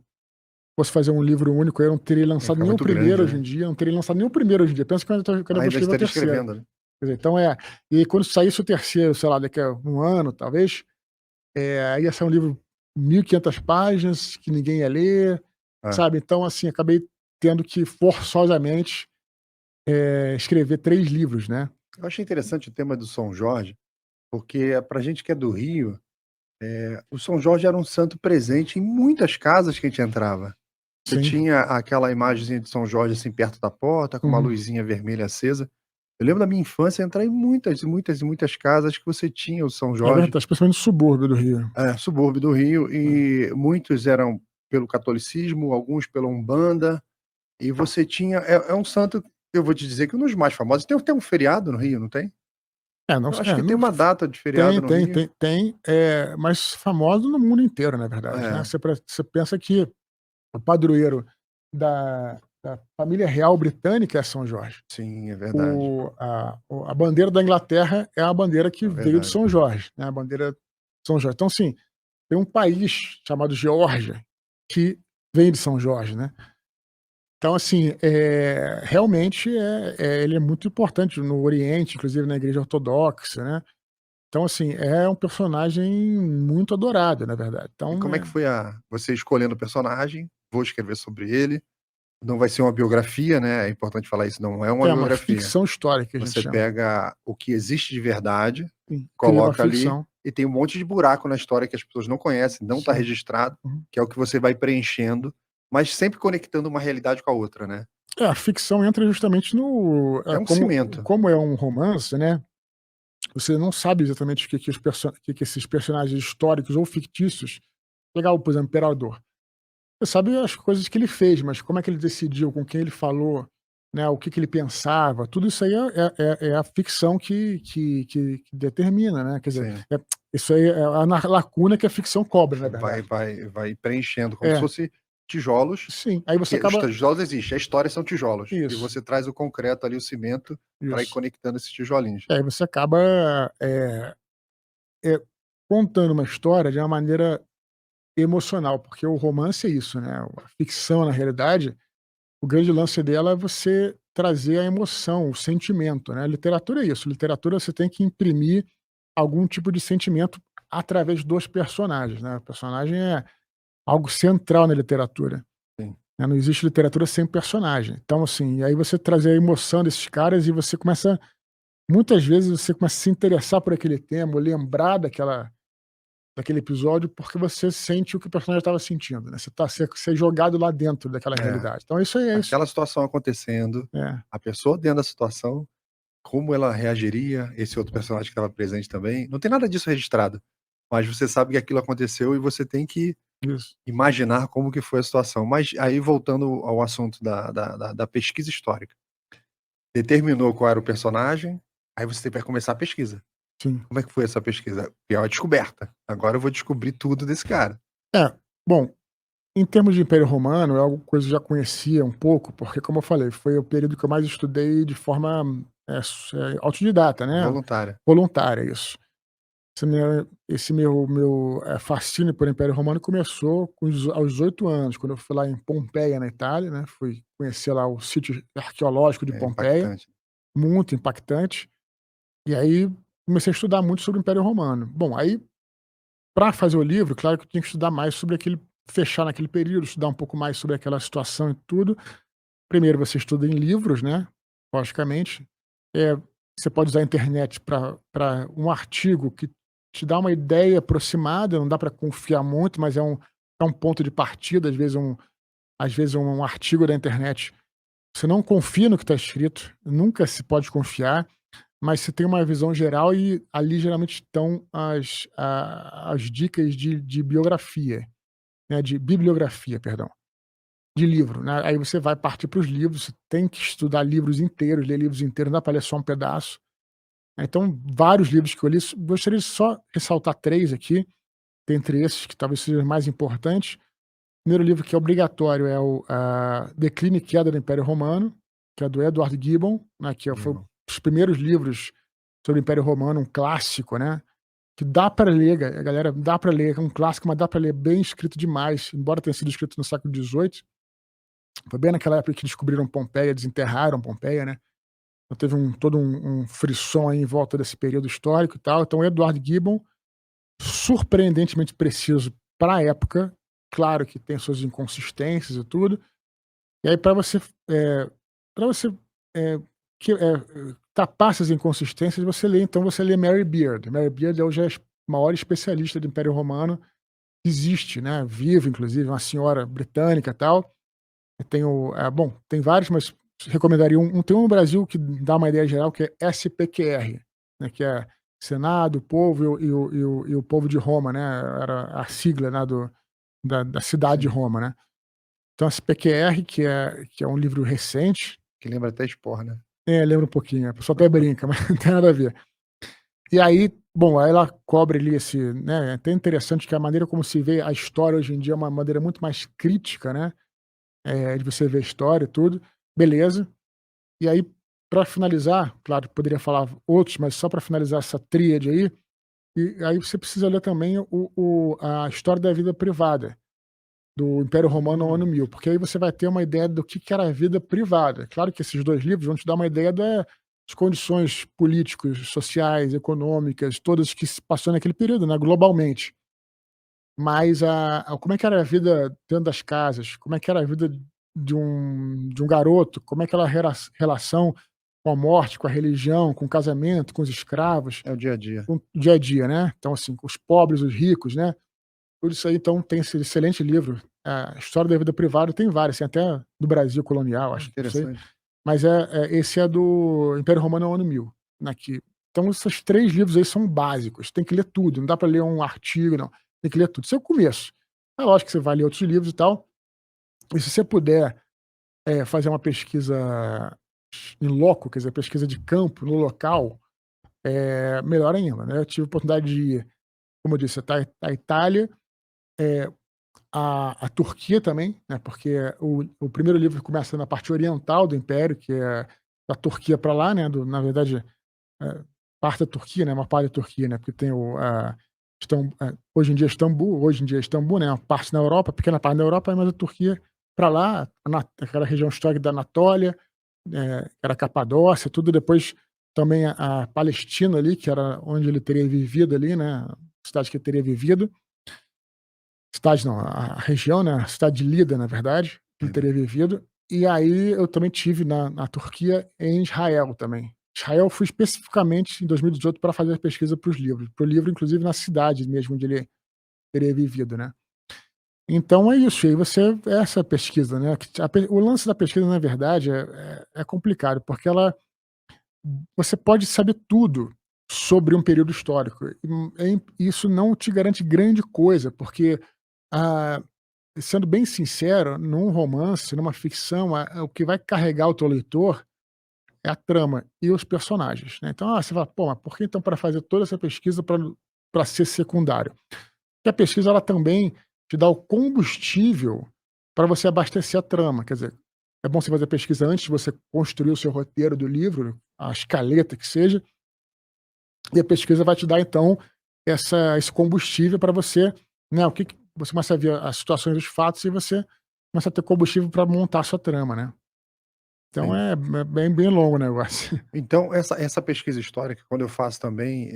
fosse fazer um livro único, eu não teria Ia lançado ficar nem o muito grande, primeiro hoje né. em dia, não teria lançado nem o primeiro hoje em dia, pensa quando eu vou Ainda escrever o estaria terceiro. escrevendo, né. Quer dizer, então e quando saísse o terceiro, sei lá, daqui a 1 ano talvez, aí ia ser um livro 1500 páginas, que ninguém ia ler, É. sabe. Então, assim, acabei tendo que forçosamente, escrever 3 livros, né. Eu achei interessante o tema do São Jorge, porque pra gente que é do Rio, o São Jorge era um santo presente em muitas casas que a gente entrava. Você Sim. tinha aquela imagenzinha de São Jorge, assim, perto da porta, com uma Uhum. luzinha vermelha acesa. Eu lembro da minha infância entrar em muitas e muitas e muitas casas que você tinha o São É Jorge, verdade, especialmente no subúrbio do Rio. subúrbio do Rio, Hum. e muitos eram pelo catolicismo, alguns pela Umbanda, e você tinha é um santo, eu vou te dizer que um dos mais famosos, tem um feriado no Rio, não tem? Não Eu acho que tem não uma data de feriado tem, no tem, Rio. tem, tem, mas famoso no mundo inteiro, na verdade, né. É, Você pensa que o padroeiro da família real britânica é São Jorge. sim, é verdade, A bandeira da Inglaterra é a bandeira que é veio de verdade. São Jorge, né, a bandeira de São Jorge. Então, assim, tem um país chamado Geórgia que vem de São Jorge, né. Então, assim, realmente ele é muito importante no Oriente, inclusive na igreja ortodoxa, né. Então, assim, é um personagem muito adorado, na verdade. E Então como é que foi a você escolhendo o personagem, vou escrever sobre ele, não vai ser uma biografia, né, é importante falar isso, não é uma é uma biografia. ficção histórica que a gente Você chama. pega o que existe de verdade, Sim, cria uma coloca ali, ficção. e tem um monte de buraco na história que as pessoas não conhecem, não está Sim. registrado, Uhum. que é o que você vai preenchendo, mas sempre conectando uma realidade com a outra, né. A ficção entra justamente no É um cimento. como é um romance, né, você não sabe exatamente o que que esses personagens históricos ou fictícios, pegar, por exemplo, o imperador. Você sabe as coisas que ele fez, mas como é que ele decidiu, com quem ele falou, né, o que que ele pensava, tudo isso aí é a ficção que determina, né, quer dizer, Sim. isso aí é a lacuna que a ficção cobre, na verdade. Vai preenchendo como se É, fosse tijolos, sim, aí você que os acaba tijolos existem, a história são tijolos, e isso, você traz o concreto ali, o cimento, para ir isso. conectando esses tijolinhos. Aí você acaba, eh, contando uma história de uma maneira emocional, porque o romance é isso, né, a ficção, na realidade, o grande lance dela é você trazer a emoção, o sentimento, né, a literatura é isso, literatura você tem que imprimir algum tipo de sentimento através dos personagens, né, o personagem é algo central na literatura, Sim. né, não existe literatura sem personagem. Então, assim, aí você trazer a emoção desses caras e você começa muitas vezes você começa a se interessar por aquele tema, ou lembrar daquele episódio, porque você sente o que o personagem estava sentindo, né, você é jogado lá dentro daquela É, realidade. Então isso aí é isso. aquela situação acontecendo, É, a pessoa dentro da situação, como ela reagiria, esse outro personagem que estava presente também, não tem nada disso registrado, mas você sabe que aquilo aconteceu e você tem que isso. imaginar como que foi a situação. Mas aí voltando ao assunto da pesquisa histórica, determinou qual era o personagem, aí você vai começar a pesquisa. Sim. Como é que foi essa pesquisa? É uma descoberta, agora eu vou descobrir tudo desse cara. É, bom, em termos de Império Romano, é algo coisa que eu já conhecia um pouco, porque como eu falei, foi o período que eu mais estudei de forma, autodidata, né, Voluntária. voluntária, isso. Esse meu fascínio por Império Romano começou aos 8 anos, quando eu fui lá em Pompeia, na Itália, né, fui conhecer lá o sítio arqueológico de É Pompeia, impactante. muito impactante, e aí comecei a estudar muito sobre o Império Romano. Bom, aí para fazer o livro, claro que eu tinha que estudar mais sobre aquele fechar naquele período, estudar um pouco mais sobre aquela situação e tudo. Primeiro você estuda em livros, né, logicamente. Eh, Você pode usar a internet para um artigo que te dá uma ideia aproximada, não dá para confiar muito, mas é um ponto de partida, às vezes um artigo da internet, você não confia no que está escrito, nunca se pode confiar, mas você tem uma visão geral e ali geralmente estão as dicas de biografia, né, de bibliografia, perdão. De livro, né, aí você vai partir para os livros, você tem que estudar livros inteiros, ler livros inteiros, não dá para ler só um pedaço. Então, vários livros que eu li, gostaria de só ressaltar 3 aqui, dentre esses que talvez sejam os mais importantes. O primeiro livro que é obrigatório é Declínio e Queda do Império Romano, que é do Edward Gibbon, né, foi Gibbon. os primeiros livros sobre o Império Romano, um clássico, né, que dá para ler, galera, dá para ler, é um clássico, mas dá para ler, bem escrito demais, embora tenha sido escrito no século XVIII. Foi bem naquela época que descobriram Pompeia, desenterraram Pompeia, né. Então teve todo um frisson aí em volta desse período histórico e tal. Então Edward Gibbon, surpreendentemente preciso para a época, claro que tem suas inconsistências e tudo. E aí para você, eh, tapar essas inconsistências, você lê Mary Beard. Mary Beard é hoje a maior especialista do Império Romano que existe, né, viva inclusive, uma senhora britânica e tal. Bom, tem vários, mas recomendaria tem um no Brasil que dá uma ideia geral, que é SPQR, né, que é Senado, Povo e o Povo de Roma, né, era a sigla, né, da cidade de Sim, Roma, né. Então SPQR, que é um livro recente, que lembra até Sport, né. lembra um pouquinho, a pessoa até brinca, mas não tem nada a ver. E aí, bom, aí ela cobre ali né, é até interessante que a maneira como se vê a história hoje em dia é uma maneira muito mais crítica, né, de você ver a história e tudo, beleza. E aí, para finalizar, claro, poderia falar outros, mas só para finalizar essa tríade aí, e aí você precisa ler também a história da vida privada, do Império Romano ao ano Hum, 1000, porque aí você vai ter uma ideia do que era a vida privada. Claro que esses 2 livros vão te dar uma ideia das condições políticas, sociais, econômicas, todas que se passou naquele período, né, globalmente. Mas como é que era a vida dentro das casas, como é que era a vida de um garoto, como é que era a relação com a morte, com a religião, com o casamento, com os escravos, é o dia a dia. com o dia a dia, né. Então, assim, com os pobres, os ricos, né. Tudo isso aí, então, tem esse excelente livro, a História da Vida Privada, tem vários, tem até do Brasil colonial, acho, não sei, Interessante. mas esse é do Império Romano ao ano 1000, né, então esses 3 livros aí são básicos, tem que ler tudo, não dá para ler um artigo não, tem que ler tudo. Esse é o começo. É lógico que você vai ler outros livros e tal, e se você puder, fazer uma pesquisa in loco, quer dizer, pesquisa de campo, no local, melhor ainda, né. Eu tive a oportunidade de ir, como eu disse, a Itália, eh, a Turquia também, né, porque o primeiro livro começa na parte oriental do império, que é da Turquia para lá, né, na verdade, eh, parte da Turquia, né, uma parte da Turquia, né, porque tem hoje em dia Istambul, né, uma parte na Europa, pequena parte na Europa, mas a Turquia para lá, aquela região histórica da Anatólia, era Capadócia, tudo. Depois também a Palestina ali, que era onde ele teria vivido ali, né, a cidade que ele teria vivido. Cidade não, a região, né, a cidade de Lida, na verdade, que ele Entendeu? teria vivido. E aí eu também tive na Turquia, em Israel também. Israel eu fui especificamente em 2018 para fazer pesquisa para o livro, inclusive na cidade mesmo onde ele teria vivido, né. Então é isso, e aí essa pesquisa, né, que o lance da pesquisa, na verdade, é complicado, porque você pode saber tudo sobre um período histórico, isso não te garante grande coisa, porque, ah, sendo bem sincero, num romance, numa ficção, o que vai carregar o teu leitor é a trama e os personagens, né. Então, você fala: "Pô, mas por que então para fazer toda essa pesquisa para ser secundário?". Porque a pesquisa ela também te dá o combustível para você abastecer a trama, quer dizer, é bom você fazer pesquisa antes de você construir o seu roteiro do livro, a escaleta que seja, e a pesquisa vai te dar então esse combustível para você, né, o que que você começa a ver as situações, os fatos e você começa a ter combustível para montar a sua trama, né. Então Sim. é bem longo o negócio. Então, essa pesquisa histórica, quando eu faço também,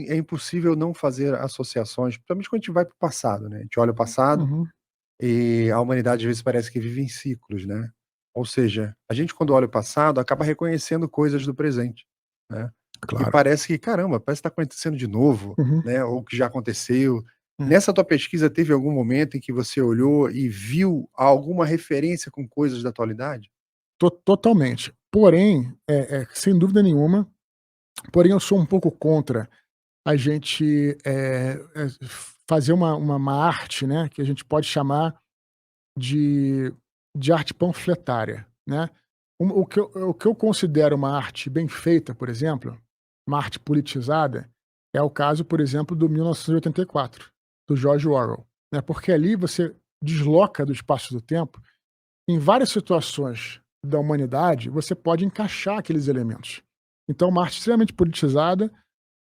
é impossível não fazer associações, principalmente quando a gente vai para o passado, né, a gente olha o passado Uhum, e a humanidade às vezes parece que vive em ciclos, né. Ou seja, a gente quando olha o passado acaba reconhecendo coisas do presente, né. E claro. parece que: "Caramba, parece que está acontecendo de novo", Uhum, né, ou que já aconteceu. é. Nessa tua pesquisa teve algum momento em que você olhou e viu alguma referência com coisas da atualidade? Totalmente. Porém, sem dúvida nenhuma, porém eu sou um pouco contra a gente, fazer uma arte, né, que a gente pode chamar de arte panfletária, né. O que eu considero uma arte bem feita, por exemplo, uma arte politizada, é o caso, por exemplo, do 1984, do George Orwell, né, porque ali você desloca do espaço do tempo, em várias situações da humanidade, você pode encaixar aqueles elementos. Então uma arte extremamente politizada,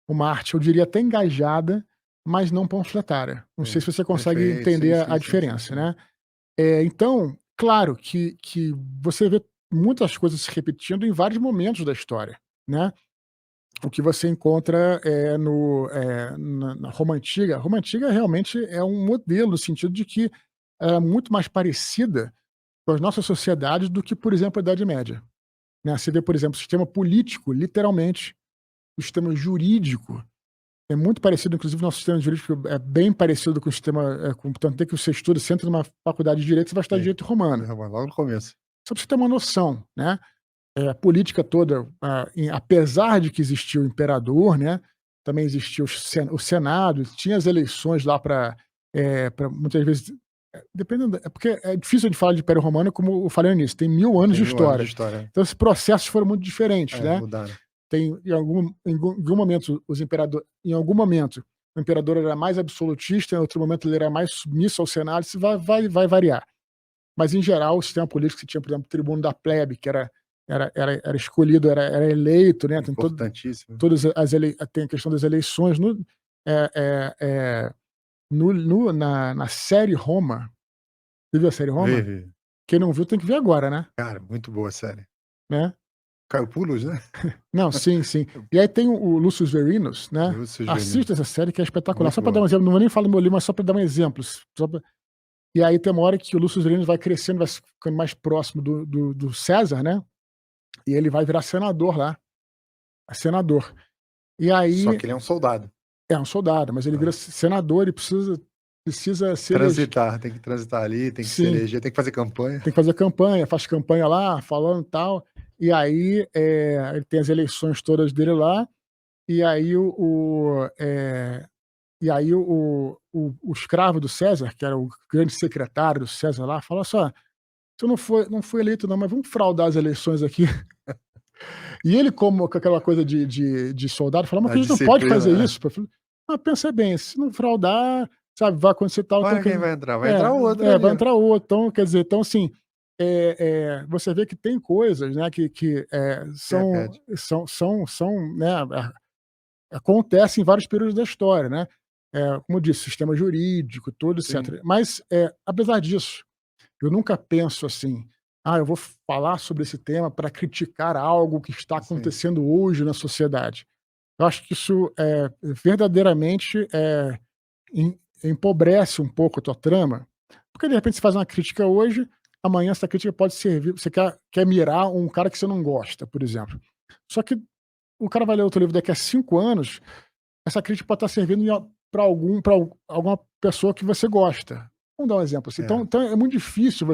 uma arte, eu diria até engajada, mas não panfletária. Não sei Sim, se você consegue perfeito. Sim, entender sim, a sim, sim, diferença, sim. né. Então, claro que você vê muitas coisas se repetindo em vários momentos da história, né. O que você encontra, na Roma Antiga. Roma Antiga realmente é um modelo, no sentido de que ela é muito mais parecida com as nossas sociedades do que, por exemplo, a Idade Média, né. Você vê, por exemplo, o sistema político, literalmente, o sistema jurídico é muito parecido, inclusive nosso sistema jurídico é bem parecido com o sistema, com tanto é que você estuda, você entra numa faculdade de direito, você vai estudar Sim. direito romano. Logo no começo. Só pra você ter uma noção, né, a política toda, apesar de que existia o imperador, né, também existia o senado, tinha as eleições lá para muitas vezes, dependendo é porque é difícil de falar de Império Romano, como eu falei no início, tem 1000 anos Tem de 1000 anos de história. história. Então esses processos foram muito diferentes, É, né. mudaram. Tem em algum momento em algum momento, o imperador era mais absolutista, em outro momento ele era mais submisso ao senado, isso vai variar. Mas em geral o sistema político, você tinha, por exemplo, o tribuno da plebe, que era escolhido, era eleito, né, tem Importantíssimo. todas as tem a questão das eleições eh eh eh, na série Roma. Você viu a série Vê, Roma? vê. Quem não viu tem que ver agora, né, Cara, muito boa a série. né. Caio Pulos, né? Não, sim, sim. E aí tem o Lucius Verrinos, né, Lúcio assista Genuíno. essa série que é espetacular, Muito só para dar um boa. exemplo, não vou nem falar do meu livro, mas só para dar um exemplo, só pra e aí tem uma hora que o Lucius Verrinos vai crescendo, vai ficando mais próximo do César, né, e ele vai virar senador lá, senador. E Só aí que ele é um soldado. é um soldado, mas ele vira Hã. senador e precisa se eleger. Transitar, tem que transitar ali, tem que se Sim, eleger, tem que fazer campanha. tem que fazer campanha, faz campanha lá, falando tal, e aí, ele tem as eleições todas dele lá, e aí o escravo do César, que era o grande secretário do César lá, fala: "Só, você não foi eleito não, mas vamos fraudar as eleições aqui". E ele, como com aquela coisa de soldado, fala: "Mas A a gente não pode fazer disciplina, isso". Eu falei: "Mas pensa bem, se não fraudar, sabe, vai acontecer tal, então olha quer quem dizer". vai entrar, vai É, entrar o outro ali, vai ó. entrar outro, então quer dizer, então assim, você vê que tem coisas, né, que, Se repete. são, né, acontecem em vários períodos da história, né. Como eu disse, sistema jurídico, tudo, Sim, etcétera. Mas, apesar disso, eu nunca penso assim: "Ah, eu vou falar sobre esse tema para criticar algo que está sim, acontecendo hoje na sociedade". Eu acho que isso, verdadeiramente, empobrece um pouco a tua trama, porque de repente você faz uma crítica hoje, amanhã essa crítica pode servir, você quer mirar um cara que você não gosta, por exemplo. Só que o cara vai ler o teu livro daqui a 5 anos, essa crítica pode estar servindo para alguma pessoa que você gosta. Vamos dar um exemplo assim. É, Então é muito difícil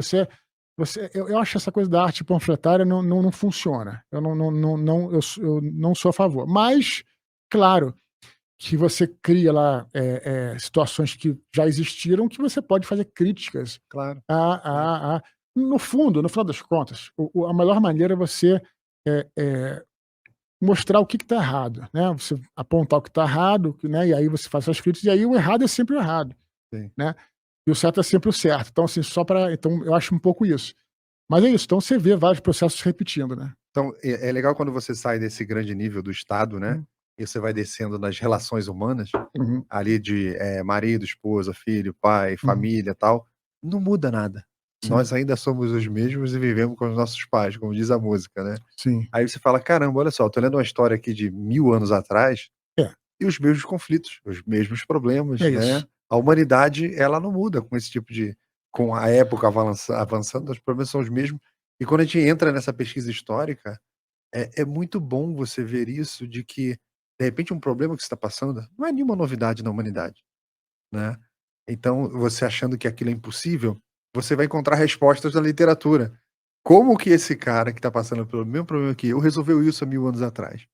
eu acho essa coisa da arte panfletária não funciona. Eu não sou a favor. Mas, claro, que você cria lá situações que já existiram que você pode fazer críticas claro. no fundo, no final das contas, a melhor maneira é você é, é, mostrar o que está errado, né? Você apontar o que está errado, né? E aí você faz suas críticas, e aí o errado é sempre o errado, Sim. né? E o certo é sempre o certo. Então, assim, então, eu acho um pouco isso. Mas é isso, então você vê vários processos repetindo, né? Então, é legal quando você sai desse grande nível do Estado, né, Uhum, e você vai descendo nas relações humanas, uhum, ali de, marido, esposa, filho, pai, uhum, família, tal, não muda nada. sim, Nós ainda somos os mesmos e vivemos com os nossos pais, como diz a música, né. sim. Aí você fala: "Caramba, olha só, eu tô lendo uma história aqui de 1000 anos atrás, É, e os mesmos conflitos, os mesmos problemas, é né". isso. A humanidade, ela não muda com esse tipo de com a época avançando, os problemas são os mesmos. E quando a gente entra nessa pesquisa histórica, é muito bom você ver isso, de que, de repente, um problema que você está passando não é nenhuma novidade na humanidade, né. Então, você achando que aquilo é impossível, você vai encontrar respostas na literatura. Como que esse cara que está passando pelo mesmo problema que eu, resolveu isso há 1000 anos atrás?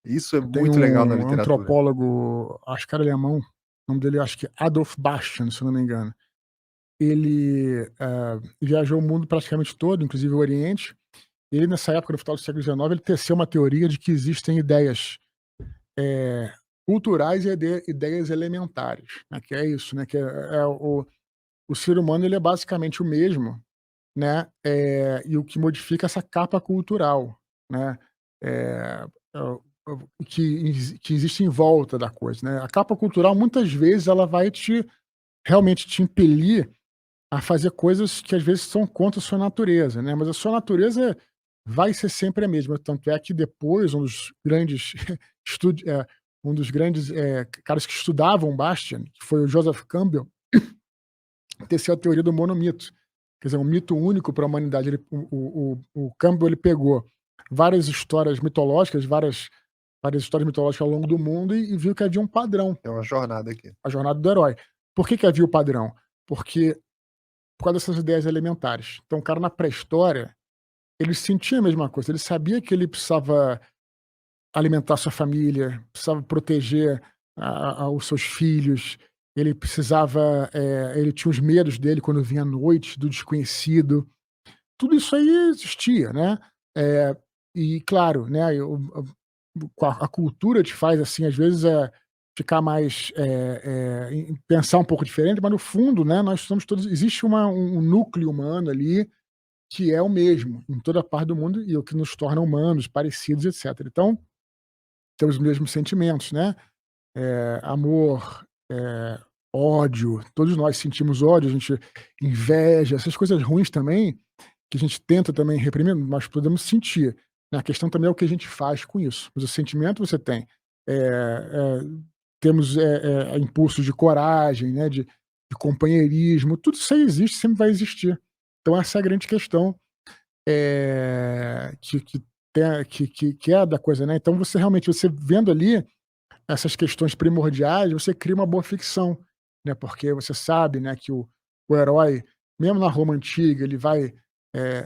Isso é Tem muito legal na um literatura. antropólogo, acho que era alemão, o nome dele acho que Adolf Bastian, se eu não me engano. Ele, viajou o mundo praticamente todo, inclusive o Oriente. Ele, nessa época, no final do século XIX, ele teceu uma teoria de que existem ideias, eh, culturais e ideias elementares, né, que é isso, né, que o ser humano ele é basicamente o mesmo, né, e o que modifica essa capa cultural, né, que existe em volta da coisa, né. A capa cultural, muitas vezes, ela vai realmente te impelir a fazer coisas que às vezes são contra a sua natureza, né, mas a sua natureza vai ser sempre a mesma, tanto é que depois um dos grandes um dos grandes, caras que estudavam Bastian, que foi o Joseph Campbell, teceu a teoria do monomito, quer dizer, um mito único para a humanidade. O Campbell ele pegou várias histórias mitológicas, várias histórias mitológicas ao longo do mundo e viu que havia um padrão, É uma jornada aqui. a jornada do herói. Por que havia o padrão? Porque por causa dessas ideias elementares. Então o cara na pré-história, ele sentia a mesma coisa, ele sabia que ele precisava alimentar sua família, precisava proteger os seus filhos, ele precisava, ele tinha os medos dele quando vinha à noite, do desconhecido, tudo isso aí existia, né. Eh, e claro, né, a cultura te faz, assim, às vezes, ficar mais, pensar um pouco diferente, mas no fundo, né, nós somos todos existe um núcleo humano ali, que é o mesmo em toda parte do mundo e o que nos torna humanos, parecidos, etcétera. Então, temos os mesmos sentimentos, né, amor, ódio, todos nós sentimos ódio, a gente inveja, essas coisas ruins também, que a gente tenta também reprimir, nós podemos sentir, né, a questão também é o que a gente faz com isso, mas o sentimento você tem. Eh Temos, impulsos de coragem, né, de companheirismo, tudo isso aí existe, sempre vai existir. Então essa é a grande questão, que tem que é da coisa, né, então você vendo ali essas questões primordiais, você cria uma boa ficção, né, porque você sabe, né, que o herói, mesmo na Roma antiga, ele vai,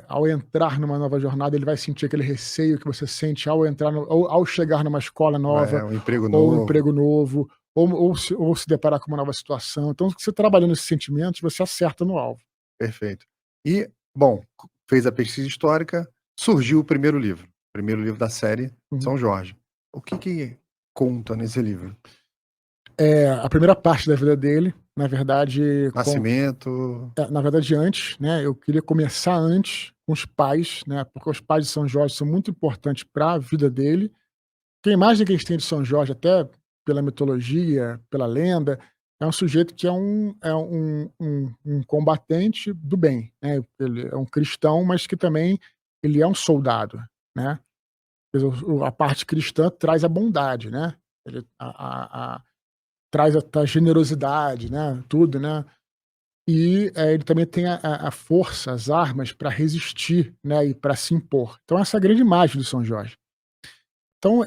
ao entrar numa nova jornada, ele vai sentir aquele receio que você sente ao entrar ou ao chegar numa escola nova, É, um emprego ou um novo. emprego novo, ou se deparar com uma nova situação. Então, você trabalhando esses sentimentos, você acerta no alvo. Perfeito. E, bom, fez a pesquisa histórica, surgiu o primeiro livro da série Uhum. São Jorge. O que que conta nesse livro? A primeira parte da vida dele, na verdade, Nascimento, Na verdade, antes, né, eu queria começar antes com os pais, né, porque os pais de São Jorge são muito importantes para a vida dele. Que a imagem que a gente tem de São Jorge, até pela mitologia, pela lenda, é um sujeito que é um combatente do bem, né, ele é um cristão, mas que também ele é um soldado, né. Quer dizer, a parte cristã traz a bondade, né, ele traz a generosidade, né, tudo, né. E, ele também tem a força, as armas para resistir, né, e para se impor. Então essa é a grande imagem do São Jorge. Então,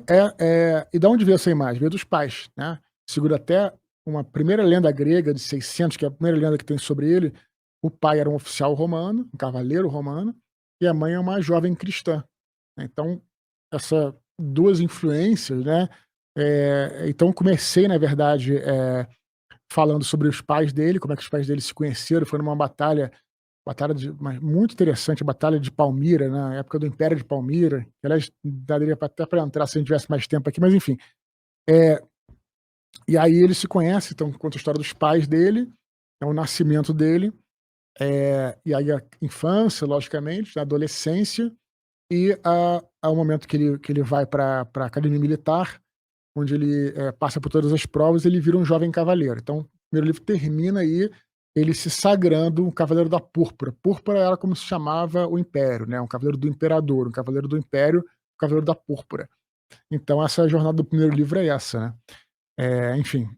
e da onde veio essa imagem? Veio dos pais, né? Segura até uma primeira lenda grega de 600, que é a primeira lenda que tem sobre ele. O pai era um oficial romano, um cavaleiro romano, e a mãe é uma jovem cristã. Então, essas duas influências, né? Então, comecei, na verdade, falando sobre os pais dele, como é que os pais dele se conheceram. Foi numa mas muito interessante, a Batalha de Palmira, na época do Império de Palmira. Que, aliás, daria até para entrar se a gente tivesse mais tempo aqui, mas enfim. E aí ele se conhece, então conta a história dos pais dele, é o nascimento dele, e aí a infância, logicamente, a adolescência, e ao momento que ele vai para a academia militar, onde ele passa por todas as provas, ele vira um jovem cavaleiro. Então, o primeiro livro termina aí ele se sagrando um cavaleiro da púrpura. Púrpura era como se chamava o império, né? Um cavaleiro do imperador, um cavaleiro do império, um cavaleiro da púrpura. Então, essa jornada do primeiro livro é essa, né? Enfim,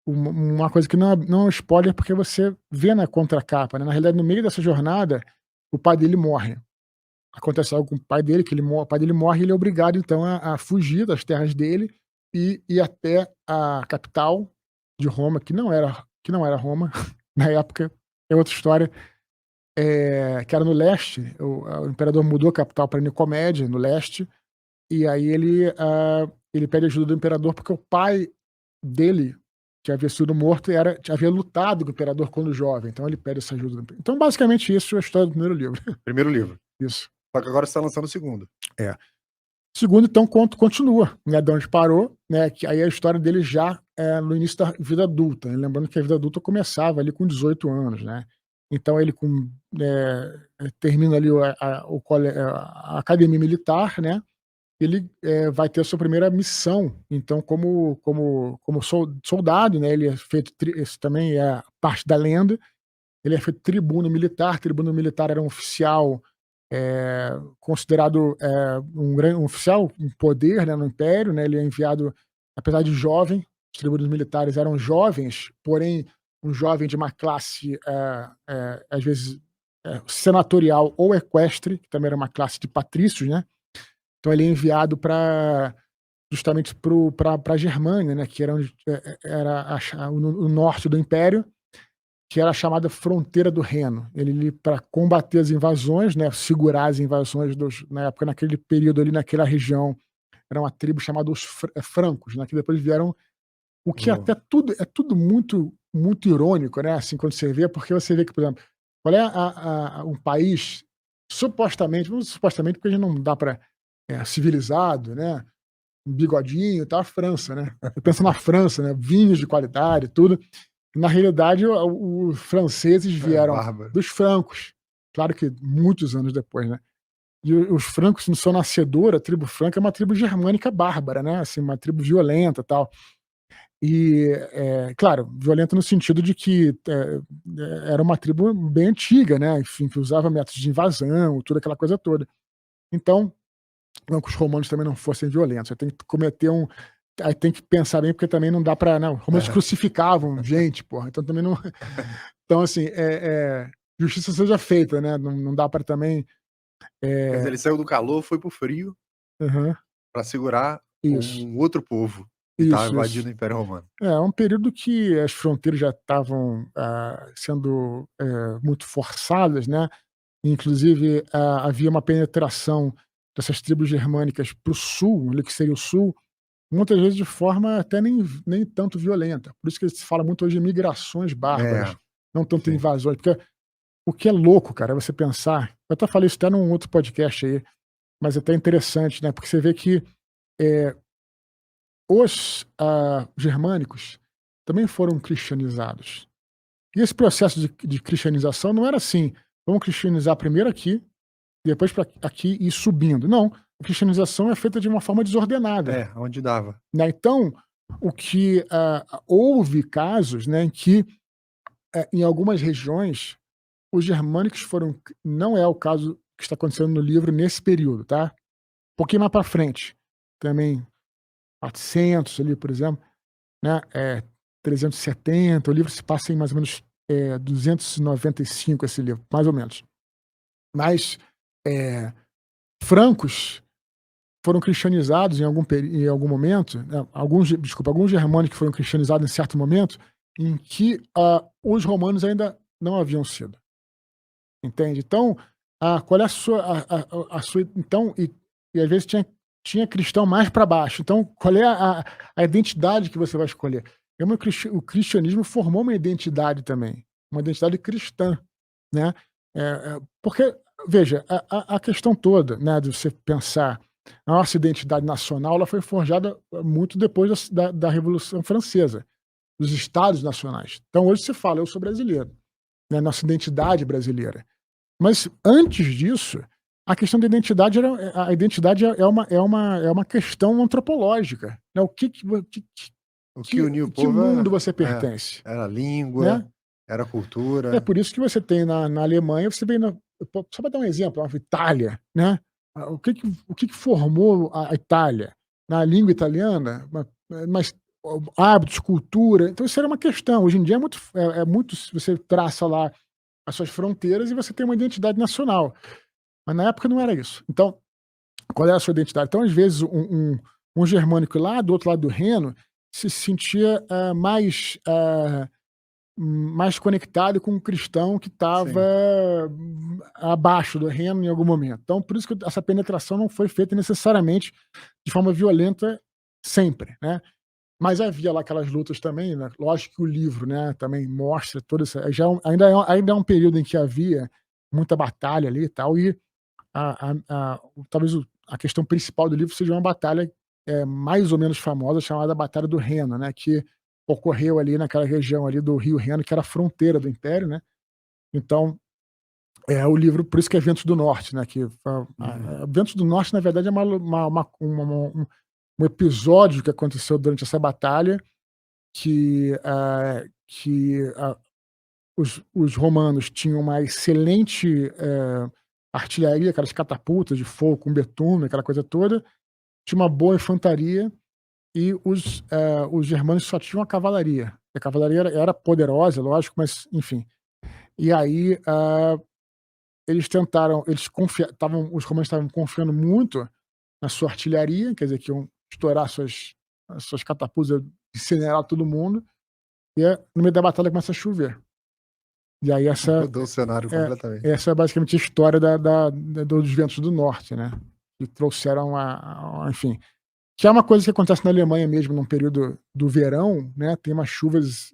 uma coisa que não é um spoiler, porque você vê na contracapa, né? Na realidade, no meio dessa jornada, o pai dele morre. Acontece algo com o pai dele, o pai dele morre e ele é obrigado, então, a fugir das terras dele e ir até a capital de Roma, que não era Roma, na época, é outra história, que era no leste. O imperador mudou a capital para Nicomédia, no leste, e aí ele pede ajuda do imperador porque o pai dele, que havia sido morto, havia lutado com o imperador quando jovem, então ele pede essa ajuda. Então, basicamente, isso é a história do primeiro livro. Primeiro livro. Isso. Só que agora você está lançando o segundo. Segundo, então, continua, né, de onde parou, né, que aí a história dele já no início da vida adulta, né, lembrando que a vida adulta começava ali com 18 anos, né, então ele termina ali a academia militar, né, ele vai ter a sua primeira missão, então como soldado, né, ele é feito, isso também é parte da lenda, ele é feito tribuno militar era um oficial considerado um oficial, um poder, né, no Império, né, ele é enviado, apesar de jovem, os tribunos militares eram jovens, porém um jovem de uma classe, às vezes, senatorial ou equestre, que também era uma classe de patrícios, né, então ele é enviado justamente para a Germânia, né, que era o norte do Império, que era a chamada fronteira do Reno. Ele para combater as invasões, né, segurar as invasões na época, naquele período ali, naquela região, era uma tribo chamada os francos, né, que depois vieram, o que até é tudo muito, muito irônico, né, assim, quando você vê, porque você vê que, por exemplo, qual é um país supostamente, porque a gente não dá para civilizado, né, um bigodinho e tal, a França, né? Eu penso na França, né, vinhos de qualidade, tudo. Na realidade, os franceses vieram dos francos, claro que muitos anos depois, né? E os francos, no seu nascedor, a tribo franca é uma tribo germânica bárbara, né? Assim, uma tribo violenta, tal. E, claro, violenta no sentido de que era uma tribo bem antiga, né? Enfim, que usava métodos de invasão, toda aquela coisa toda. Então, não que os romanos também não fossem violentos, você tem que aí tem que pensar bem, porque também não dá para, não, romanos crucificavam gente, porra, então também não, então assim, justiça seja feita, né, não dá para também... Quer dizer, ele saiu do calor, foi pro frio para segurar Isso. um outro povo que estava invadindo o Império Romano. É um período que as fronteiras já estavam sendo muito forçadas, né, inclusive havia uma penetração dessas tribos germânicas para o sul, ali que seria o sul, muitas vezes de forma até nem tanto violenta. Por isso que se fala muito hoje de migrações bárbaras, não tanto invasões, porque o que é louco, cara, é você pensar, eu até falei isso até num outro podcast aí, mas é até interessante, né, porque você vê que os germânicos também foram cristianizados. E esse processo de cristianização não era assim, vamos cristianizar primeiro aqui, depois para aqui e ir subindo. Não, a cristianização é feita de uma forma desordenada. Onde dava. Né? Então, houve casos, né, em que, em algumas regiões, os germânicos foram. Não é o caso que está acontecendo no livro nesse período, tá? Um pouquinho mais para frente. Também 400 ali, por exemplo, né? 370. O livro se passa em mais ou menos 295, esse livro, mais ou menos. Mas francos foram cristianizados em algum momento, né, alguns germânicos que foram cristianizados em certo momento, em que os romanos ainda não haviam sido, entende? Então, qual é a sua então, e às vezes tinha cristão mais para baixo, então qual é a identidade que você vai escolher? O cristianismo formou uma identidade também, uma identidade cristã, né, porque, veja, a questão toda, né, de você pensar a nossa identidade nacional, ela foi forjada muito depois da Revolução Francesa, dos estados nacionais. Então hoje se fala: "Eu sou brasileiro", né, nossa identidade brasileira. Mas antes disso, a questão da identidade a identidade é uma questão antropológica, né, o que que vo O que unia o que povo mundo você pertence, era a língua, né. era a É cultura. por isso que você tem na Alemanha, você vê só para dar um exemplo, a Itália, né, o que que formou a Itália? Na língua italiana, mas hábitos, cultura, então isso era uma questão. Hoje em dia é muito você traça lá as suas fronteiras e você tem uma identidade nacional, mas na época não era isso. Então, qual é a sua identidade? Então, às vezes, um germânico lá do outro lado do Reno se sentia, mais conectado com um cristão que estava Sim. abaixo do Reno em algum momento. Então, por isso que essa penetração não foi feita necessariamente de forma violenta sempre, né. Mas havia lá aquelas lutas também, né, lógico que o livro, né, também mostra toda essa já é um ainda é um período em que havia muita batalha ali e tal, e talvez a questão principal do livro seja uma batalha, mais ou menos famosa, chamada Batalha do Reno, né, que ocorreu ali naquela região ali do rio Reno, que era a fronteira do império, né. Então, o livro por isso que é Ventos do Norte, né, que Uhum. Ventos do Norte, na verdade, é um episódio que aconteceu durante essa batalha que os romanos tinham uma excelente, artilharia, aquelas catapultas de fogo com betume, aquela coisa toda, tinha uma boa infantaria e os germanos só tinham a cavalaria. A cavalaria era poderosa, lógico, mas enfim. E aí, os romanos estavam confiando muito na sua artilharia, quer dizer, que iam estourar as suas catapultas, incinerar todo mundo, e no meio da batalha começa a chover. E aí Mudou o cenário é completamente. essa é basicamente a história dos ventos do norte, né, que trouxeram enfim, que é uma coisa que acontece na Alemanha mesmo num período do verão, né, tem umas chuvas,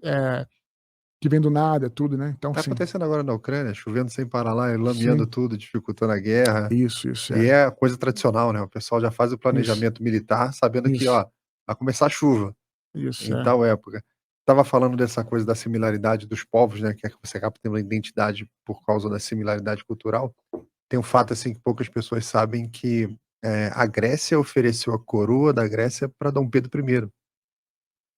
que vêm do nada, tudo, né, então Tá assim acontecendo agora na Ucrânia, chovendo sem parar lá, e lameando sim, tudo, dificultando a guerra. isso, E é coisa tradicional, né, o pessoal já faz o isso, planejamento militar sabendo que, isso, ó, vai começar a chuva isso, em tal época. Estava falando dessa coisa da similaridade dos povos, né, que é que você acaba tendo uma identidade por causa da similaridade cultural. Tem um fato, assim, que poucas pessoas sabem que, a Grécia ofereceu a coroa da Grécia para Dom Pedro I.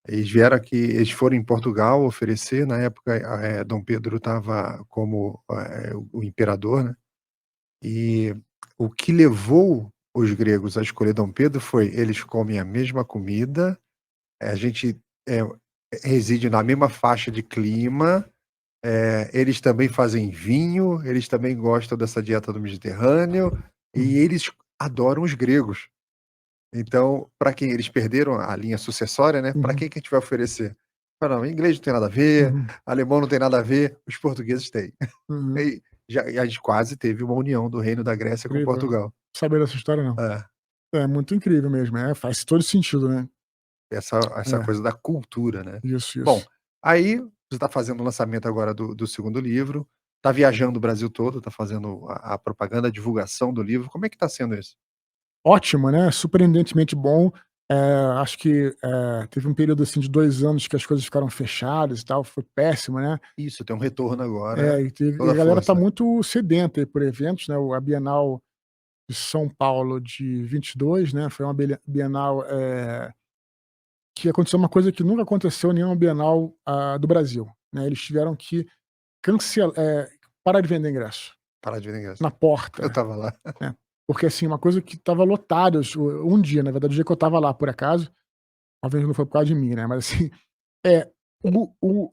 Eles foram em Portugal oferecer, na época, Dom Pedro estava como, o imperador, né, e o que levou os gregos a escolher Dom Pedro foi: eles comem a mesma comida, a gente, reside na mesma faixa de clima, eles também fazem vinho, eles também gostam dessa dieta do Mediterrâneo, e uhum, eles adoram os gregos. Então, para quem eles perderam a linha sucessória, né, para uhum, quem que a gente vai oferecer? Fala: "Não, inglês não tem nada a ver, uhum, alemão não tem nada a ver, os portugueses têm". uhum, E a gente quase teve uma união do reino da Grécia com incrível, Portugal. saber dessa história não. É, É muito incrível mesmo, faz todo sentido, né. essa É, coisa da cultura, né. isso, Bom, isso. aí você está fazendo o lançamento agora do segundo livro, está viajando o Brasil todo, está fazendo a propaganda, a divulgação do livro. Como é que está sendo isso? Ótimo, né, surpreendentemente bom. Acho que, teve um período, assim, de 2 anos que as coisas ficaram fechadas e tal, foi péssimo, né. Isso, tem um retorno agora, E toda a a galera tá força. muito sedenta aí por eventos, né, a Bienal de São Paulo de 22, né, foi uma Bienal, que aconteceu uma coisa que nunca aconteceu em nenhuma Bienal, do Brasil, né, eles tiveram que parar de vender ingresso, Parar de vender ingresso. na Eu porta. estava lá. Né. Porque, assim, uma coisa que estava lotada, um dia, na verdade, o dia que eu estava lá, por acaso, talvez não foi por causa de mim, né, mas assim, é, o o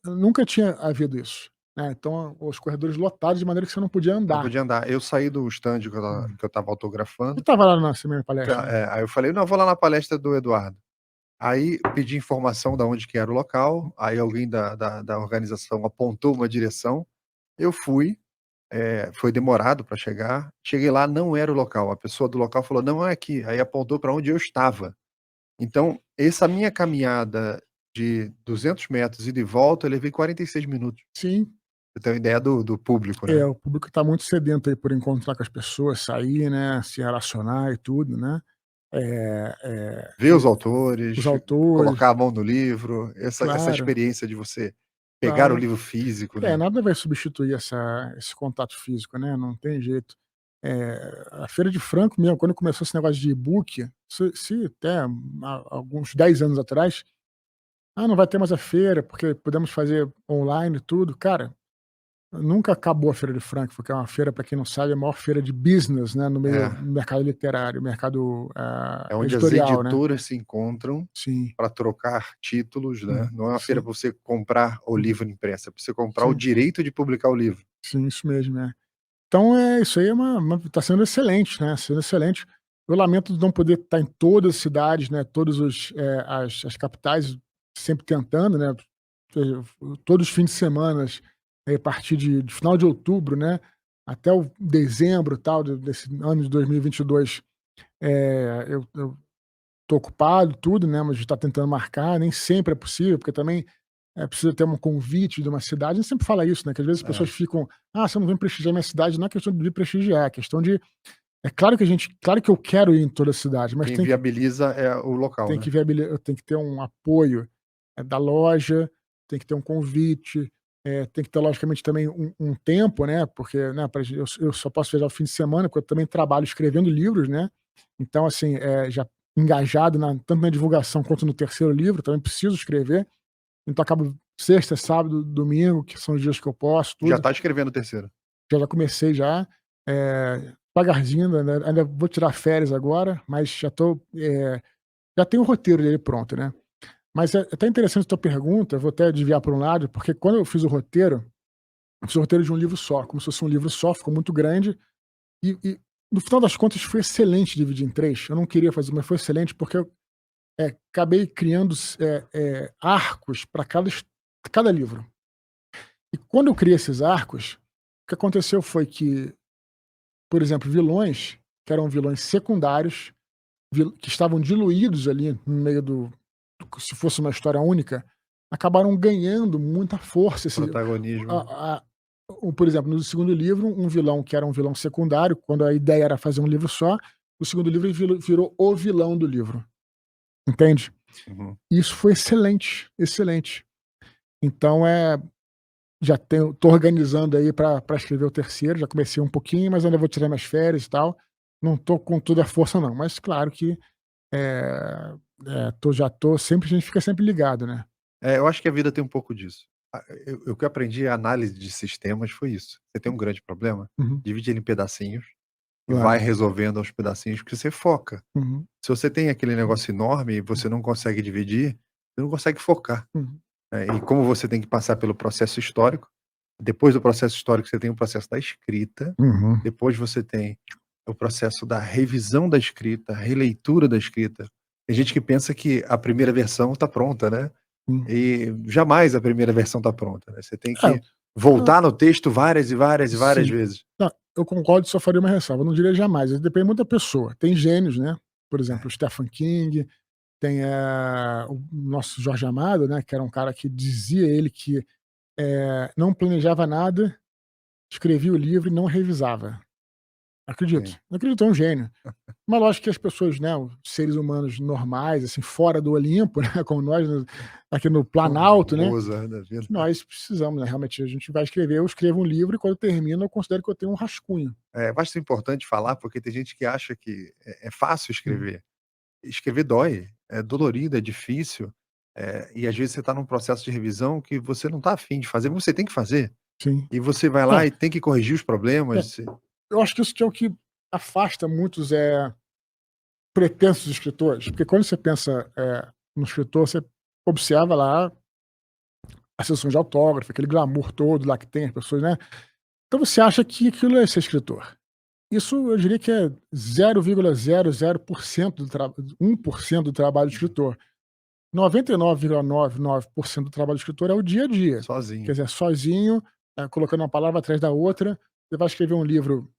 nunca tinha havido isso. né, então os corredores lotados de maneira que você não podia Não andar. podia andar. Eu saí do stand Hum. que eu estava Você autografando, estava lá nessa minha palestra, né? aí eu falei: "Não, eu vou lá na palestra do Eduardo". Aí pedi informação da onde que era o local, aí alguém da organização apontou uma direção, eu fui, foi demorado para chegar, cheguei lá, não era o local, a pessoa do local falou: "Não é aqui", aí apontou para onde eu estava. Então, essa minha caminhada de 200 metros ida e volta, eu levei 46 minutos. Sim, Você tem uma ideia do público, né. o público está muito sedento aí por encontrar com as pessoas, sair, né, se relacionar e tudo, né. Ver os Os autores, autores, colocar a mão no livro, essa claro, experiência de você pegar o claro. livro físico, né. Nada vai substituir esse contato físico, né, não tem jeito. A Feira de Franco mesmo, quando começou esse negócio de e-book, se até há alguns 10 anos atrás, "Ah, não vai ter mais a feira, porque podemos fazer online e tudo", cara, nunca acabou a Feira de Frankfurt, porque é uma feira, para quem não sabe, é a maior feira de business, né, É, no mercado literário, mercado, é onde as editorial, né. editoras se encontram Sim. para trocar títulos, né, não é uma feira Sim. para você comprar o Uhum. livro impresso, é para você comprar o Sim, direito de publicar o livro. sim, isso mesmo, é. Então isso aí é tá sendo excelente, né, sendo excelente. Eu lamento de não poder estar em todas as cidades, né, todos os, as capitais, sempre tentando, né, todos os fins de semanas, a partir de final de outubro, né, até o dezembro, tal, desse ano de 2022, eu tô ocupado, tudo, né, mas a gente tá tentando marcar, nem sempre é possível, porque também precisa ter um convite de uma cidade. A gente sempre fala isso, né, que às vezes as pessoas É. ficam: "Ah, você não vem prestigiar minha cidade", não é questão de prestigiar, é questão de claro que claro que eu quero ir em toda a cidade, mas Quem viabiliza é o local, tem né. que eu tenho que ter um apoio, da loja, tem que ter um convite, tem que ter logicamente também um tempo, né, porque, né, eu só posso viajar o fim de semana, porque eu também trabalho escrevendo livros, né, então assim, já engajado tanto na divulgação quanto no terceiro livro, também preciso escrever, então acabo sexta, sábado, domingo, que são os dias que eu posso, Já tudo, está escrevendo o terceiro. já comecei já, devagarzinho, ainda vou tirar férias agora, mas já tenho o roteiro dele pronto, né. Mas é até interessante a tua pergunta, eu vou até desviar para um lado, porque quando eu fiz o roteiro, eu fiz o roteiro de um livro só, como se fosse um livro só, ficou muito grande, e no final das contas foi excelente dividir em 3. Eu não queria fazer, mas foi excelente, porque eu, acabei criando arcos para cada livro. E quando eu criei esses arcos, o que aconteceu foi que, por exemplo, vilões, que eram vilões secundários, que estavam diluídos ali no meio se fosse uma história única, acabaram ganhando muita força. Protagonismo, né. A, a- por exemplo, no segundo livro, um vilão que era um vilão secundário, quando a ideia era fazer um livro só, o segundo livro virou o vilão do livro. Entende? Uhum. Isso foi excelente, excelente. Então tô organizando aí para escrever o terceiro, já comecei um pouquinho, mas ainda vou tirar minhas férias e tal. Não tô com toda a força não, mas claro que eh já tô sempre, a gente fica sempre ligado, né. É, eu acho que a vida tem um pouco disso. O que eu aprendi, a análise de sistemas foi isso. Você tem um grande problema, Uhum. divide ele em pedacinhos e vai Claro. resolvendo aos pedacinhos, porque você foca. Uhum. Se você tem aquele negócio enorme e você não consegue dividir, você não consegue focar, Uhum. né. E como você tem que passar pelo processo histórico, depois do processo histórico você tem o processo da escrita, Uhum. depois você tem o processo da revisão da escrita, releitura da escrita. Tem gente que pensa que a primeira versão está pronta, né. Hum. E jamais a primeira versão está pronta, né, você tem É, que hã, voltar no texto várias e várias e várias sim. vezes. Não, eu concordo, só faria uma ressalva, eu não diria jamais, depende muito da pessoa. Tem gênios, né, por exemplo, o É, Stephen King, tem, o nosso Jorge Amado, né, que era um cara que dizia ele que, não planejava nada, escrevia o livro e não revisava. sim. Acredito, é um gênio. Mas lógico que as pessoas, né, os seres humanos normais, assim, fora do Olimpo, né, como nós aqui no Planalto, né, Mozart da vida. nós precisamos, né, realmente a gente vai escrever, eu escrevo um livro e quando termino eu considero que eu tenho um rascunho. Eu acho importante falar, porque tem gente que acha que é fácil Uhum. escrever. Escrever dói, é dolorido, é difícil, e às vezes você está num processo de revisão que você não está afim de fazer, mas você tem que fazer. Sim. E você vai É, lá e tem que corrigir os é, problemas. eu acho que isso que é o que afasta muitos, pretensos escritores, porque quando você pensa, no escritor, você observa lá a sessão de autógrafo, aquele glamour todo lá que tem as pessoas, né. Então você acha que aquilo é ser escritor. Isso eu diria que é 0,00% do 1% do trabalho do Uhum. escritor. 99,99% do trabalho do escritor é o dia a dia. Quer Sozinho. dizer, sozinho, colocando uma palavra atrás da outra. Você vai escrever um livro,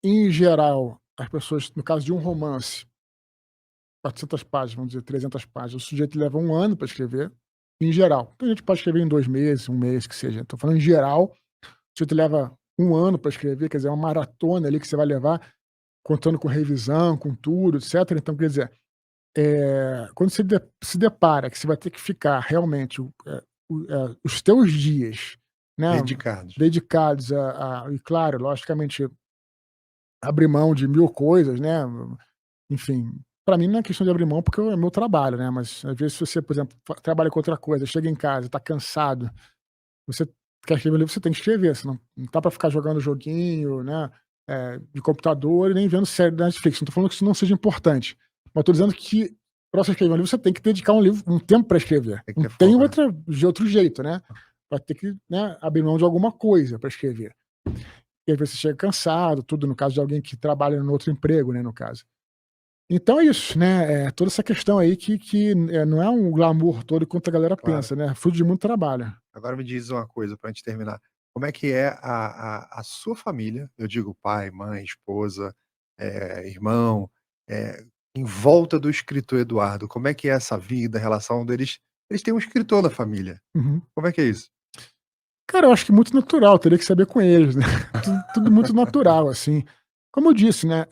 em geral, as pessoas, no caso de um romance, 400 páginas, vamos dizer, 300 páginas, o sujeito leva 1 ano para escrever, em geral. Então a gente pode escrever em 2 meses, 1 mês, que seja. Estou falando em geral, o sujeito leva 1 ano para escrever, quer dizer, é uma maratona ali que você vai levar, contando com revisão, com tudo, etcétera. Então, quer dizer, quando você se depara que você vai ter que ficar realmente os teus dias, né, Dedicados. dedicados e claro, logicamente, abrir mão de 1000 coisas, né, enfim, para mim não é questão de abrir mão, porque é meu trabalho, né, mas às vezes se você, por exemplo, trabalha com outra coisa, chega em casa, está cansado, você quer escrever um livro, você tem que escrever, senão não dá para ficar jogando joguinho, né, de computador e nem vendo série da Netflix. Não tô falando que isso não seja importante, mas tô dizendo que para você escrever um livro, você tem que dedicar um tempo para escrever. Tem que Não ter tem foco, né. outro jeito, né, vai ter que, né, abrir mão de alguma coisa para escrever. E às vezes você chega cansado, tudo, no caso de alguém que trabalha no outro emprego, né, no caso. Então é isso, né, toda essa questão aí que não é um glamour todo quanto a galera Claro. pensa, né, é fruto de muito trabalho. Agora me diz uma coisa pra gente terminar, como é que é a sua família, eu digo pai, mãe, esposa, irmão, eh, em volta do escritor Eduardo, como é que é essa vida, a relação deles, eles têm um escritor na família, Uhum. como é que é isso? Cara, eu acho que muito natural, teria que saber com eles, né, tudo muito natural, assim. Como eu disse, né,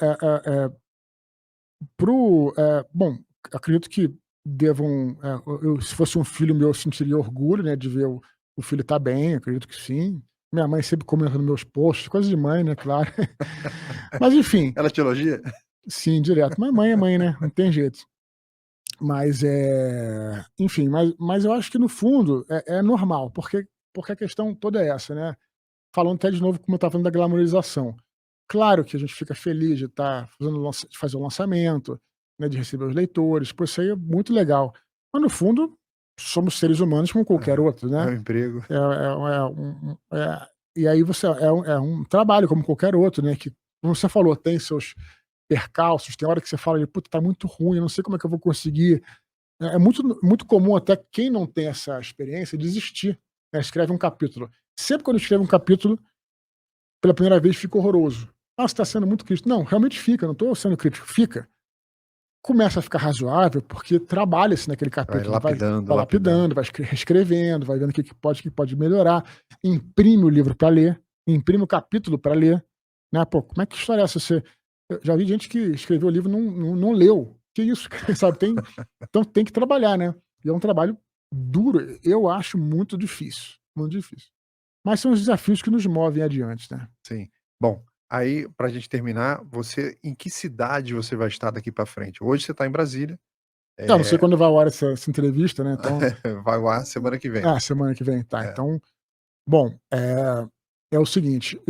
bom, acredito que devam, eu se fosse um filho meu, eu sentiria orgulho, né, de ver o filho estar bem, acredito que sim. Minha mãe sempre comenta nos meus posts, coisa de mãe, né, claro. Mas enfim, Ela te elogia? sim, direto. Mas mãe é mãe, né, não tem jeito. Mas, enfim, mas eu acho que no fundo é normal, porque a questão toda é essa, né. Falando até de novo como eu estava falando da glamorização. Claro que a gente fica feliz de estar de fazer o lançamento, né, de receber os leitores, pô, isso aí é muito legal. Mas no fundo, somos seres humanos como qualquer Aham. outro, É né. um emprego. E aí você é um trabalho como qualquer outro, né, que, como você falou, tem seus percalços, tem hora que você fala: "Puta, tá muito ruim, eu não sei como é que eu vou conseguir". É muito comum até quem não tem essa experiência desistir, né, escreve um capítulo. Sempre quando escreve um capítulo, pela primeira vez fica horroroso. "Ah, você está sendo muito crítico". Não, realmente fica, não estou sendo crítico, fica. Começa a ficar razoável, porque trabalha-se naquele Vai capítulo, lapidando, vai lapidando. lapidando, vai reescrevendo, vai vendo o que pode melhorar, imprime o livro para ler, imprime o capítulo para ler, né. Pô, como é que história é essa? Eu já vi gente que escreveu o livro e não leu. Que isso, sabe, então tem que trabalhar, né. E é um trabalho duro, eu acho muito difícil, muito difícil. Mas são os desafios que nos movem adiante, né. Sim. Bom, aí pra gente terminar, você em que cidade você vai estar daqui pra frente? Hoje você tá em Brasília, Eu não sei eh, quando vai ao ar essa entrevista, né, então vai ao ar semana que vem. semana que vem, tá. É. Então, bom, é o seguinte,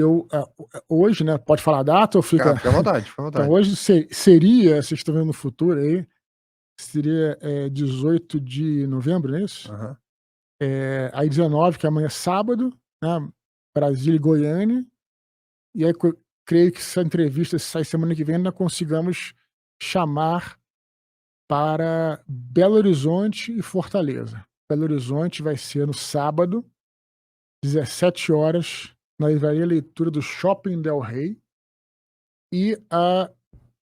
hoje, né, pode falar a data ou fica Fica à vontade, fica à então vontade. hoje seria, vocês estão vendo no futuro aí, seria, 18 de novembro, não é isso? Aham. Aí 19, que amanhã é sábado, né, Brasília e Goiânia, e aí creio que essa entrevista, se sair semana que vem, nós consigamos chamar para Belo Horizonte e Fortaleza. Belo Horizonte vai ser no sábado, 17 horas, na Livraria Leitura do Shopping Del Rey, e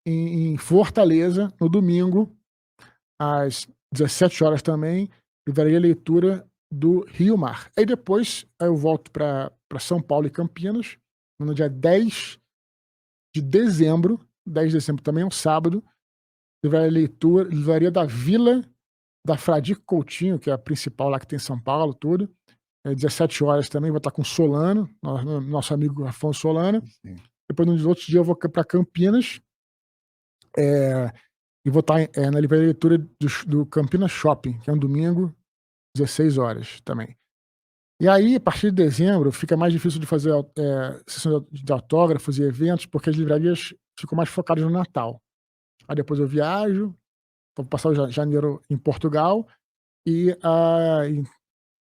em Fortaleza, no domingo, às 17 horas também, Livraria Leitura do Rio Mar. Aí depois eu volto para São Paulo e Campinas, no dia 10 de dezembro, 10 de dezembro também é um sábado, Livraria da Vila da Fradique Coutinho, que é a principal lá que tem em São Paulo, tudo. 17 horas também, vou estar com Solano, nosso amigo Afonso Solano. Sim. Depois, nos outros dias, eu vou para Campinas, eh, e vou estar na livraria leitura do Campinas Shopping, que é um domingo, 16 horas também. E aí, a partir de dezembro, fica mais difícil de fazer sessão de autógrafos e eventos, porque as livrarias ficam mais focadas no Natal. Aí depois eu viajo, vou passar o janeiro em Portugal, e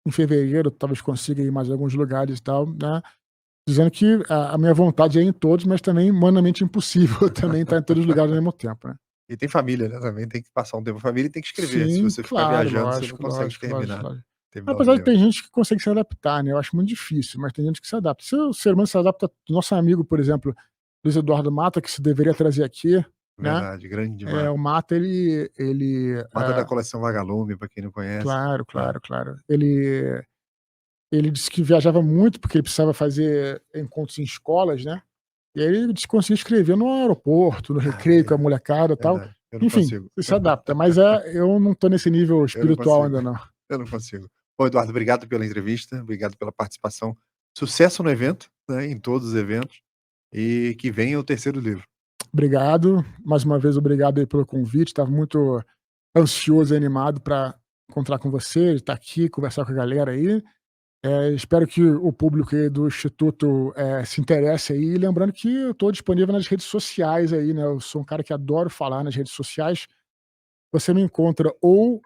em fevereiro talvez consiga ir em mais alguns lugares e tal, né, dizendo que a minha vontade é ir em todos, mas também humanamente impossível também estar em todos os lugares ao mesmo tempo, né. E tem família, né, também tem que passar um tempo com a família e tem que escrever. Se Sim, você ficar claro, viajando, você não lógico, consegue lógico, lógico, terminar lógico. terminar os Apesar de livros. tem gente que consegue se adaptar, né, eu acho muito difícil, mas tem gente que se adapta. Se o ser humano se adapta, nosso amigo, por exemplo, Luiz Eduardo Mata, que se deveria trazer aqui, né, Verdade, grande Mata. o Mata ele, Mata da coleção Vagalume, pra quem não conhece. claro, Tá. claro, claro. Ele disse que viajava muito, porque ele precisava fazer encontros em escolas, né, e aí ele disse que conseguia escrever no aeroporto, no Ah, recreio com a molecada, e tal. verdade, eu não Enfim, consigo. ele se adapta, mas, eu não tô nesse nível Eu não espiritual consigo, ainda não. eu não consigo. Bom, Eduardo, obrigado pela entrevista, obrigado pela participação. Sucesso no evento, né, em todos os eventos, e que venha o terceiro livro. Obrigado, mais uma vez obrigado aí pelo convite, estava muito ansioso e animado para encontrar com você, estar aqui, conversar com a galera aí. Espero que o público aí do instituto, se interesse aí, lembrando que eu estou disponível nas redes sociais aí, né, eu sou um cara que adoro falar nas redes sociais. Você me encontra ou,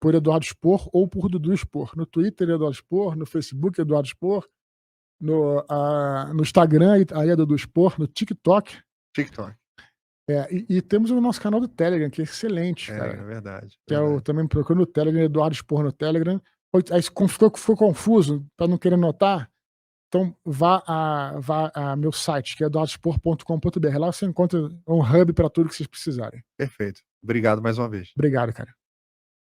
por Eduardo Spor ou por Dudu Spor. No Twitter, Eduardo Spor, no Facebook, Eduardo Spor, no Instagram, aí é Dudu Spor, no TikTok. TikTok, E temos o nosso canal do Telegram, que é excelente, Telegram, cara. verdade, Que é o verdade. também me procura no Telegram, Eduardo Spor no Telegram. Aí ficou confuso, para não querer anotar, então vá a meu site, que é eduardospor.com.br. Lá você encontra um hub para tudo que vocês precisarem. Perfeito. Obrigado mais uma vez. Obrigado, cara.